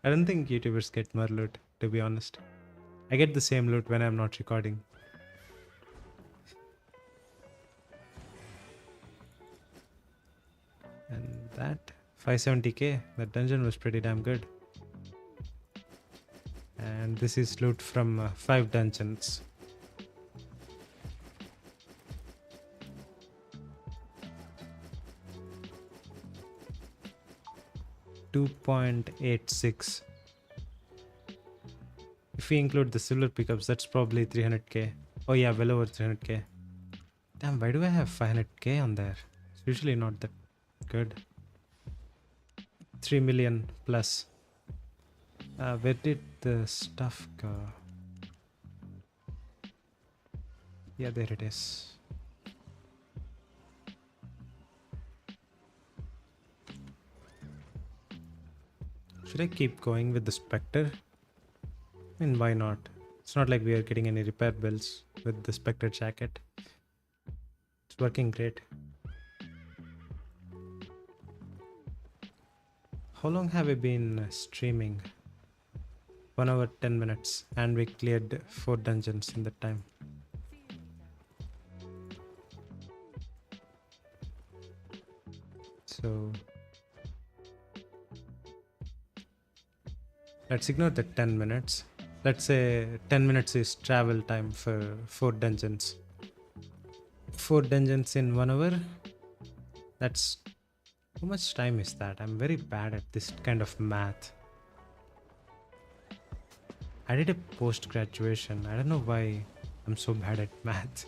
I don't think YouTubers get more loot, to be honest. I get the same loot when I'm not recording. And that 570k, that dungeon was pretty damn good. And this is loot from 5 dungeons. $2.86. If we include the silver pickups, that's probably 300k. Oh yeah, well over 300k. Damn, why do I have 500k on there? It's usually not that good. 3 million plus. Where did the stuff go? Yeah, there it is. Should I keep going with the Spectre? I mean, why not? It's not like we are getting any repair bills with the Spectre jacket. It's working great. How long have we been streaming? 1 hour 10 minutes, and we cleared 4 dungeons in that time. So let's ignore the 10 minutes. Let's say 10 minutes is travel time for 4 dungeons. 4 dungeons in 1 hour? That's... how much time is that? I'm very bad at this kind of math. I did a post-graduation. I don't know why I'm so bad at math.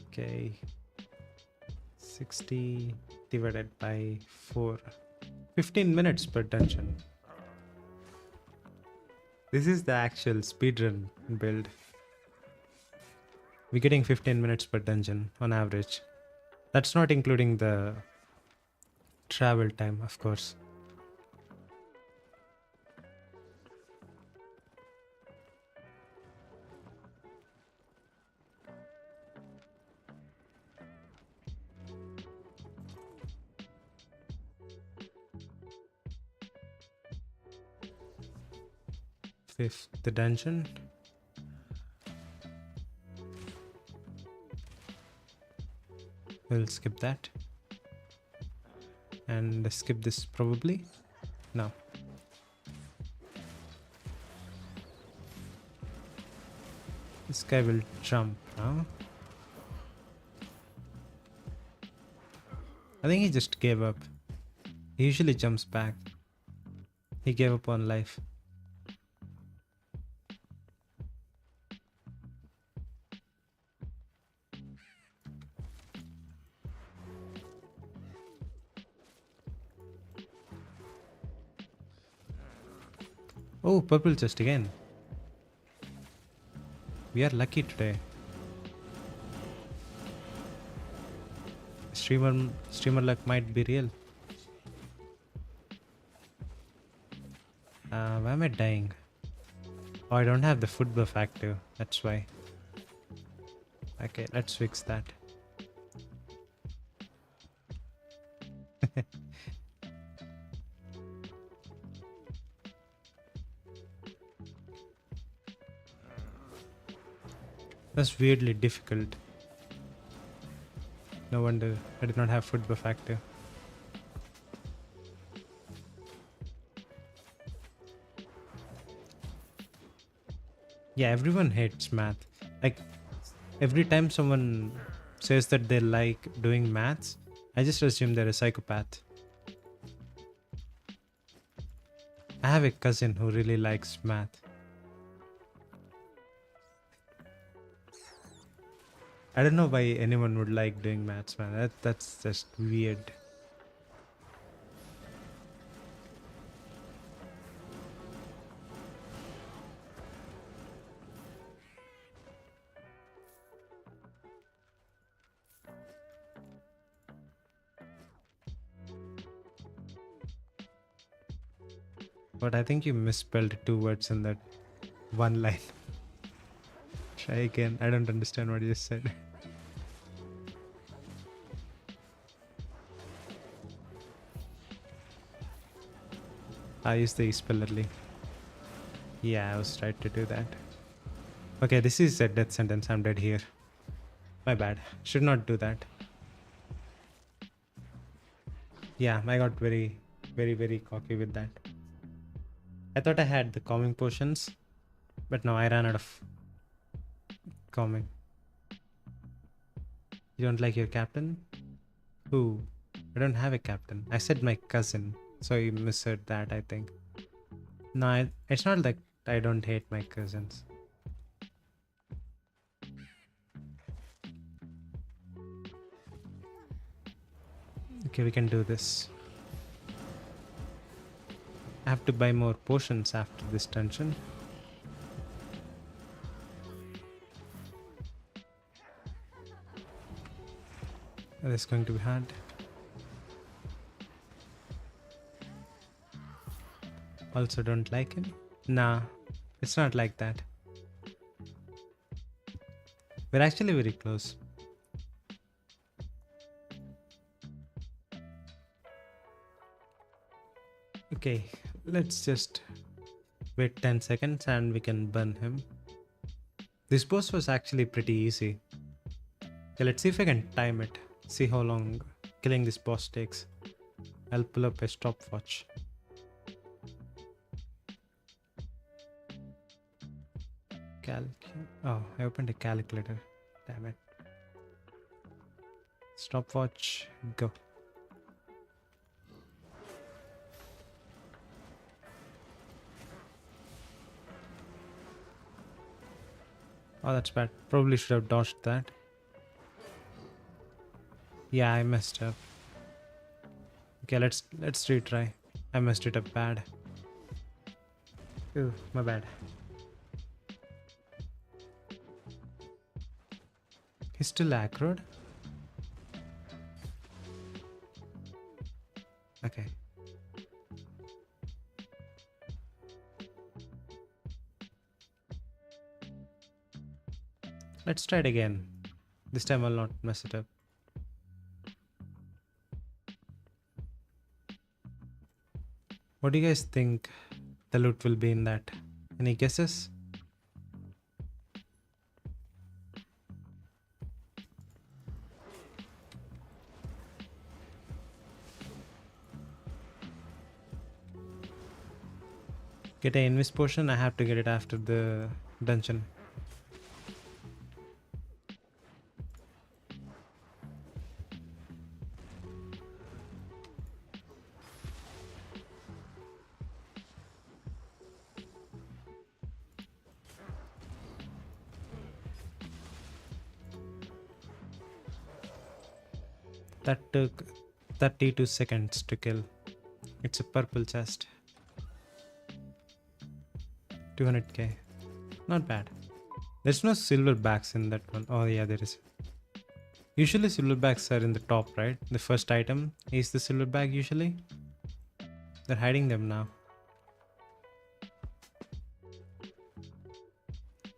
Okay. 60 divided by 4. 15 minutes per dungeon. This is the actual speedrun build. We're getting 15 minutes per dungeon on average. That's not including the travel time, of course. Fifth dungeon. We'll skip that. And skip this probably. No. This guy will jump now. I think he just gave up. He usually jumps back. He gave up on life. Oh, purple chest again. We are lucky today. Streamer luck might be real. Why am I dying? Oh, I don't have the food buff active. That's why. Okay, let's fix that. That's weirdly difficult. No wonder I did not have food buff active. Yeah, everyone hates math. Like, every time someone says that they like doing maths, I just assume they're a psychopath. I have a cousin who really likes math. I don't know why anyone would like doing maths, man. That's just weird. But I think you misspelled 2 words in that one line. Try again. I don't understand what you just said. I used the E spell early. Yeah, I was trying to do that. Okay, this is a death sentence. I'm dead here. My bad. Should not do that. Yeah, I got very cocky with that. I thought I had the calming potions, but no, I ran out of calming. You don't like your captain? Who? I don't have a captain. I said my cousin, so you misheard that, I think. No, it's not like I don't hate my cousins. Okay, we can do this. I have to buy more potions after this dungeon. This is going to be hard. Also don't like him? Nah, it's not like that. We're actually very close. Okay, let's just wait 10 seconds and we can burn him. This boss was actually pretty easy. Okay, let's see if I can time it. See how long killing this boss takes. I'll pull up a stopwatch. Oh, I opened a calculator. Damn it. Stopwatch, go. Oh, that's bad. Probably should have dodged that. Yeah, I messed up. Okay, let's retry. I messed it up bad. Ooh, my bad. He's still accurate? Okay. Let's try it again. This time I'll not mess it up. What do you guys think the loot will be in that? Any guesses? Get an invis potion. I have to get it after the dungeon. That took 32 seconds to kill. It's a purple chest. 200k. Not bad. There's no silverbacks in that one. Oh yeah, there is. Usually silverbacks are in the top, right? The first item is the silverback usually. They're hiding them now.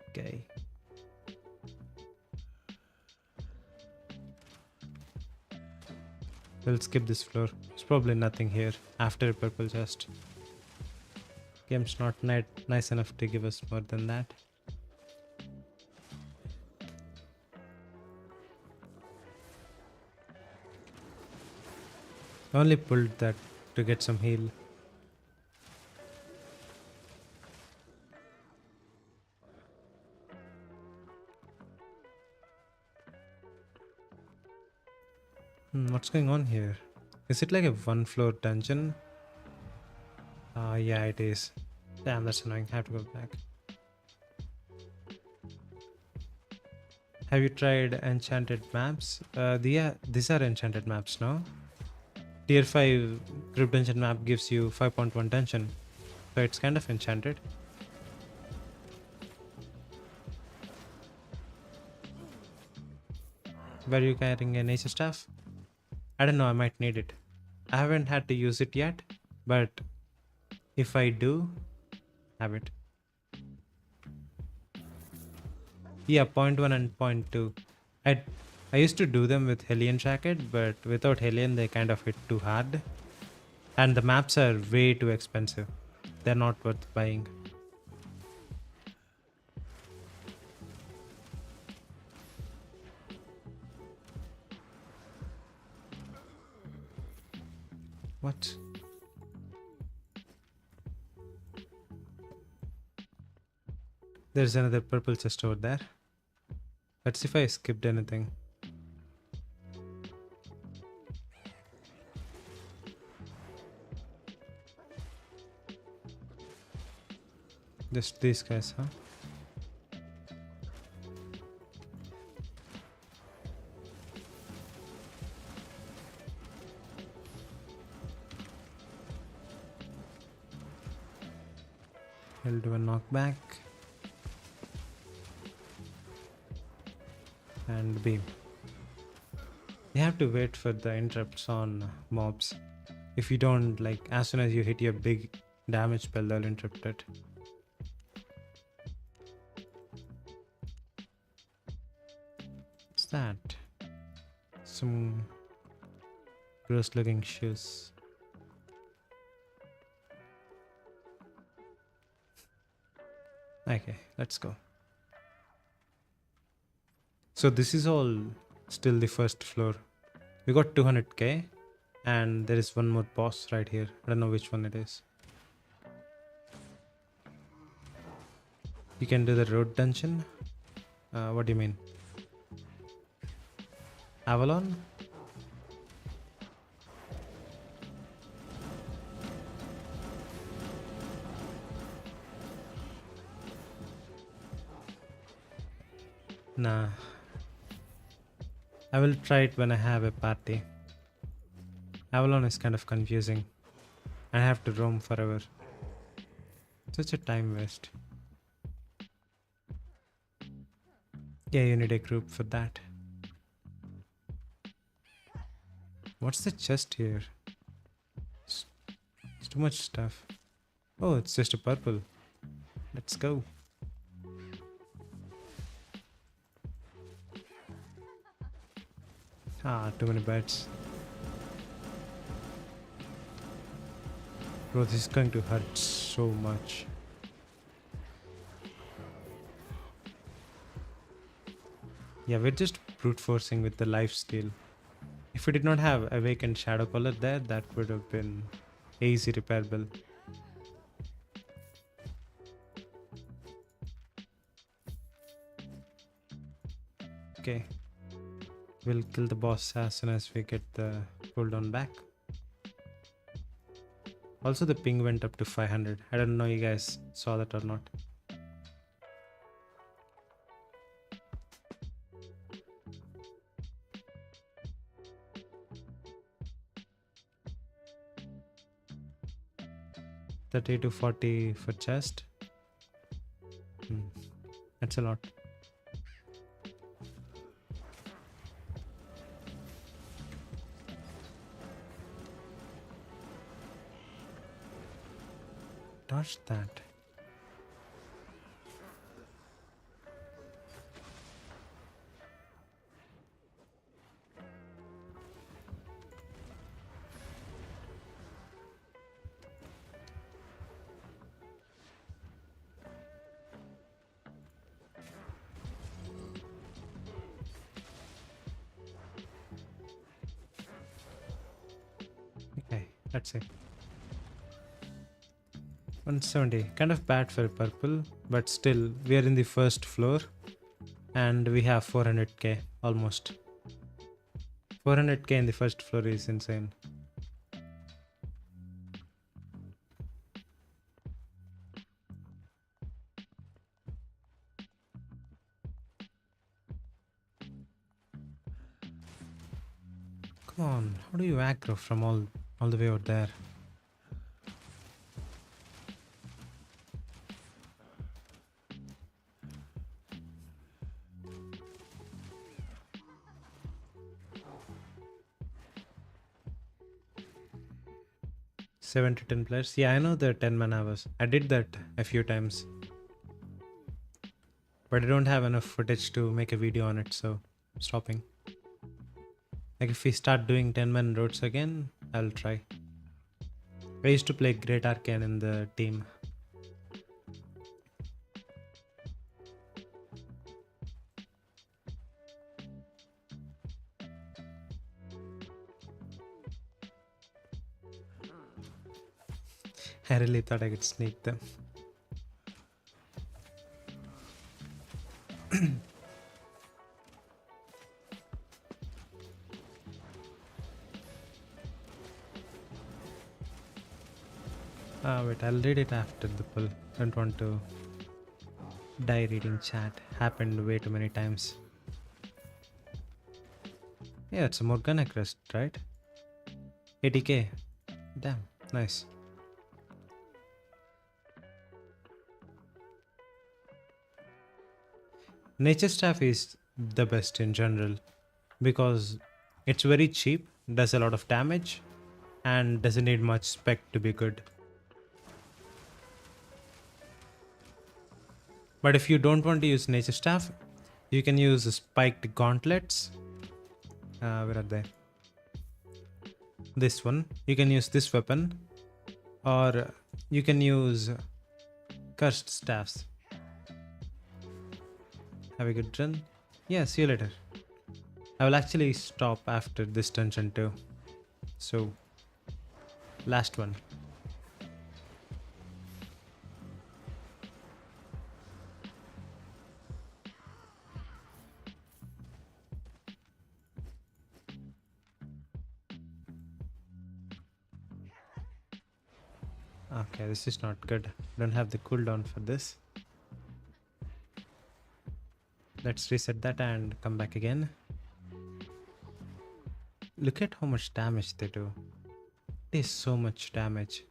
Okay. We'll skip this floor. There's probably nothing here after a purple chest. Game's not nice enough to give us more than that. I only pulled that to get some heal. What's going on here? Is it like a one floor dungeon? Yeah, it is. Damn, that's annoying. I have to go back. Have you tried enchanted maps? These are enchanted maps, no? Tier 5 group dungeon map gives you 5.1 dungeon. So it's kind of enchanted. Were you carrying a nature staff? I don't know, I might need it. I haven't had to use it yet, but if I do, have it. Yeah, 0.1 and 0.2. I used to do them with Hellion Jacket, but without Hellion they kind of hit too hard. And the maps are way too expensive. They're not worth buying. What? There's another purple chest over there. Let's see if I skipped anything. Just these guys, huh? I'll do a knockback. And beam. You have to wait for the interrupts on mobs. If you don't, like, as soon as you hit your big damage spell, they'll interrupt it. What's that? Some gross looking shoes. Okay, let's go. So this is all still the first floor. We got 200k and there is one more boss right here. I don't know which one it is. You can do the road dungeon. What do you mean? Avalon? Nah. I will try it when I have a party. Avalon is kind of confusing. I have to roam forever. Such a time waste. Yeah, you need a group for that. What's the chest here? It's too much stuff. Oh, it's just a purple. Let's go. Ah, too many beds. Bro, this is going to hurt so much. Yeah, we're just brute forcing with the lifesteal. If we did not have Awakened Shadow Color there, that would have been easy repairable. Okay. We'll kill the boss as soon as we get the cooldown back. Also, the ping went up to 500. I don't know you guys saw that or not. $30 to $40 for chest. That's a lot. Dodge that. Okay, that's it. 170. Kind of bad for purple, but still, we are in the first floor and we have 400k almost. 400k in the first floor is insane. Come on, how do you aggro from all the way out there? Seven to 10 players. Yeah, I know the 10 man hours. I did that a few times. But I don't have enough footage to make a video on it, so I'm stopping. Like if we start doing 10 man roads again, I'll try. I used to play Great Arcane in the team. I really thought I could sneak them. Wait, I'll read it after the pull. Don't want to die reading chat. Happened way too many times. Yeah, it's a Morgana crest, right? 80k. Damn, nice. Nature Staff is the best in general because it's very cheap, does a lot of damage, and doesn't need much spec to be good. But if you don't want to use Nature Staff, you can use Spiked Gauntlets. Where are they? This one. You can use this weapon, or you can use Cursed Staffs. Have a good run. Yeah, see you later. I will actually stop after this dungeon too. So, last one. Okay, this is not good. Don't have the cooldown for this. Let's reset that and come back again. Look at how much damage they do. It is so much damage.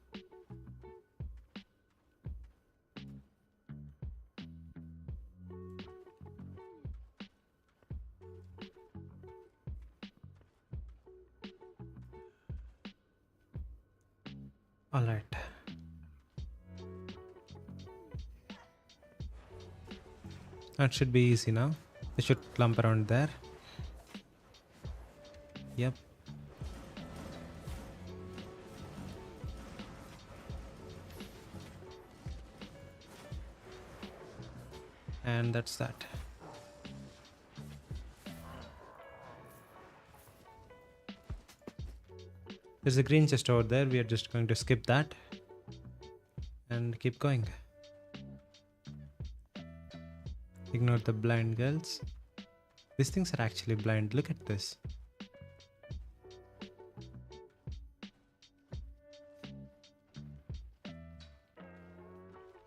Alright. That should be easy now. They should clump around there. Yep. And that's that. There's a green chest over there. We are just going to skip that and keep going. Ignore the blind girls. These things are actually blind. Look at this.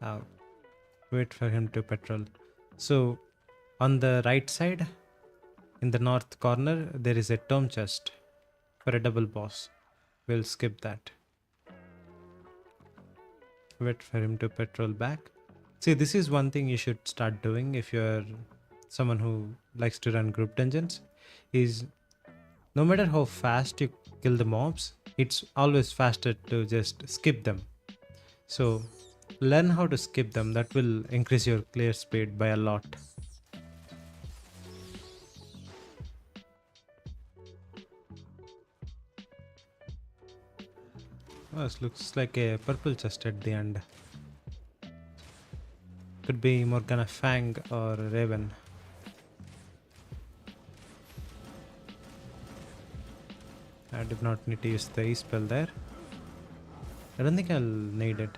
Oh, wait for him to patrol. So, on the right side, in the north corner, there is a tome chest for a double boss. We'll skip that. Wait for him to patrol back. See, this is one thing you should start doing if you're someone who likes to run group dungeons, is no matter how fast you kill the mobs, it's always faster to just skip them. So learn how to skip them. That will increase your clear speed by a lot. Oh, this looks like a purple chest at the end. Could be Morgana Fang or Raven. I did not need to use the E-spell there. I don't think I'll need it.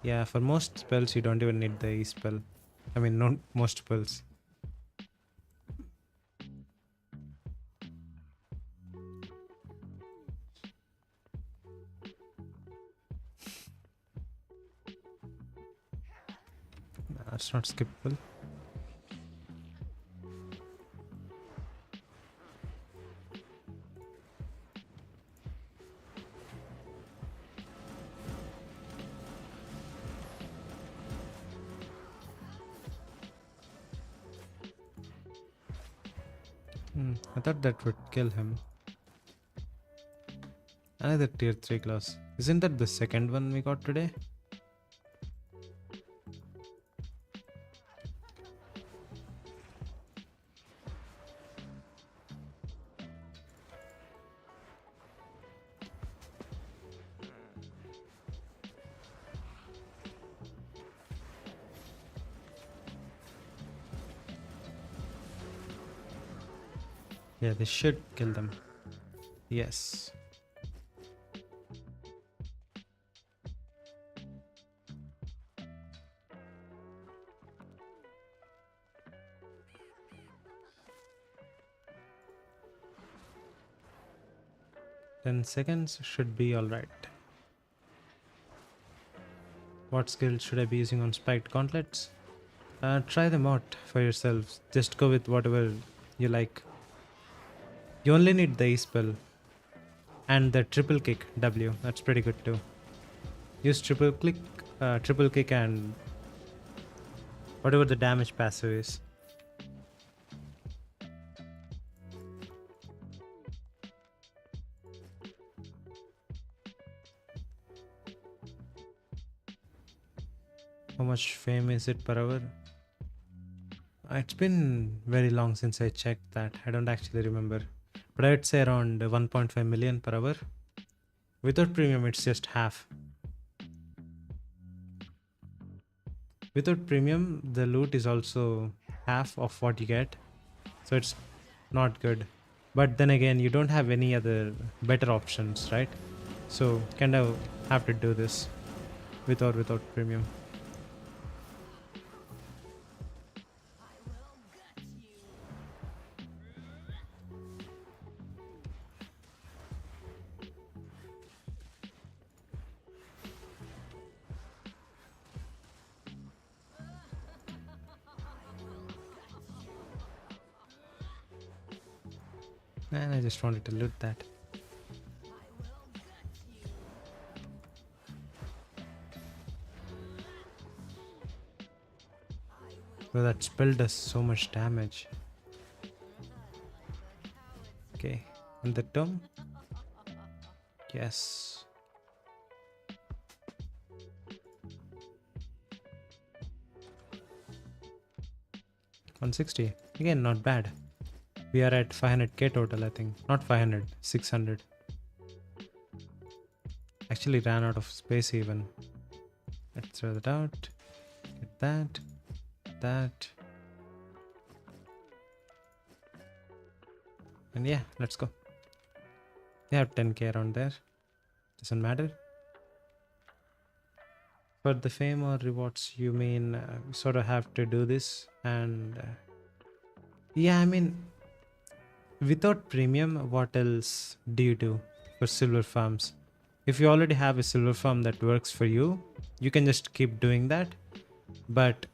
Yeah, for most spells you don't even need the E-spell. I mean, not most spells. That's not skippable. I thought that would kill him. Another tier 3 class. Isn't that the second one we got today? Yeah, they should kill them. Yes. Ten seconds should be alright. What skills should I be using on spiked gauntlets? Try them out for yourselves. Just go with whatever you like. You only need the E-spell and the triple kick W. That's pretty good too. Use triple kick and whatever the damage passive is. How much fame is it per hour? It's been very long since I checked that. I don't actually remember. But I'd say around 1.5 million per hour. Without premium, it's just half. Without premium, the loot is also half of what you get. So it's not good. But then again, you don't have any other better options, right? So kind of have to do this with or without premium. Man, I just wanted to loot that. Bro, that spell does so much damage. Okay, and the tomb? Yes. $160. Again, not bad. We are at 500k total, I think. Not 500, 600. Actually ran out of space even. Let's throw that out. Get that. That. And yeah, let's go. We have 10k around there. Doesn't matter. For the fame or rewards, you mean we sort of have to do this? And yeah, I mean, without premium, what else do you do for silver farms? If you already have a silver farm that works for you, you can just keep doing that. But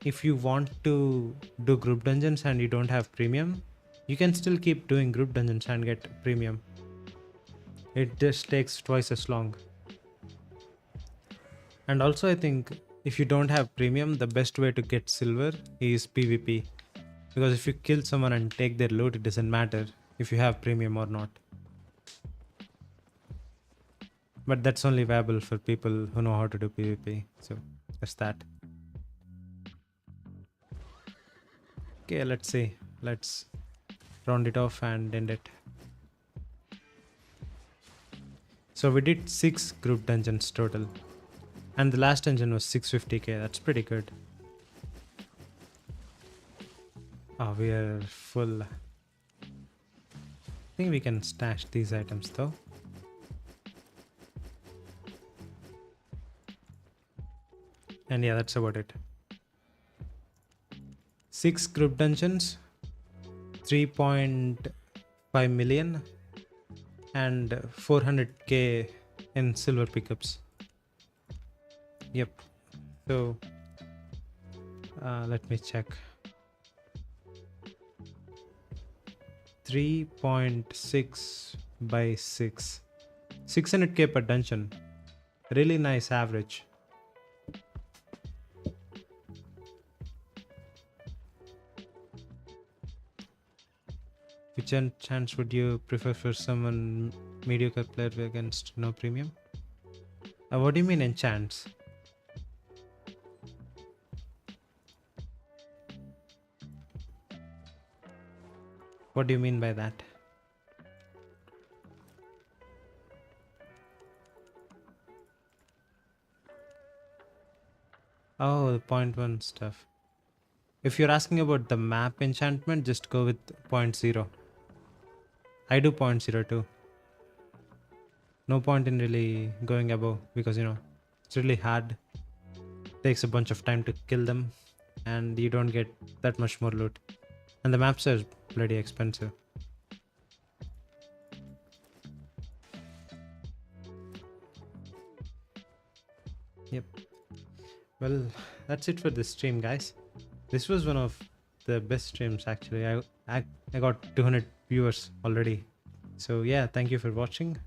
if you want to do group dungeons and you don't have premium, you can still keep doing group dungeons and get premium. It just takes twice as long. And also I think if you don't have premium, the best way to get silver is PvP. Because if you kill someone and take their loot, it doesn't matter if you have premium or not. But that's only viable for people who know how to do PvP. So that's that. Okay, let's see. Let's round it off and end it. So we did 6 group dungeons total. And the last dungeon was 650k. That's pretty good. Oh, we are full. I think we can stash these items though. And yeah, that's about it. 6 group dungeons, 3.5 million, and 400k in silver pickups. Yep. So let me check. 3.6 by 6. 600k per dungeon. Really nice average. Which chance would you prefer for someone mediocre player against no premium? What do you mean enchants? What do you mean by that? Oh, the 0.1 stuff. If you're asking about the map enchantment, just go with 0.0. I do 0.0 too. No point in really going above because, you know, it's really hard. Takes a bunch of time to kill them and you don't get that much more loot. And the maps are bloody expensive. Yep. Well, that's it for this stream, guys. This was one of the best streams actually. I got 200 viewers already. So yeah, thank you for watching.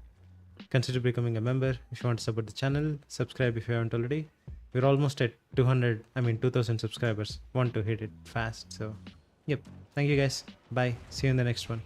Consider becoming a member if you want to support the channel. Subscribe if you haven't already. We're almost at 2000 subscribers. Want to hit it fast. So yep. Thank you guys. Bye. See you in the next one.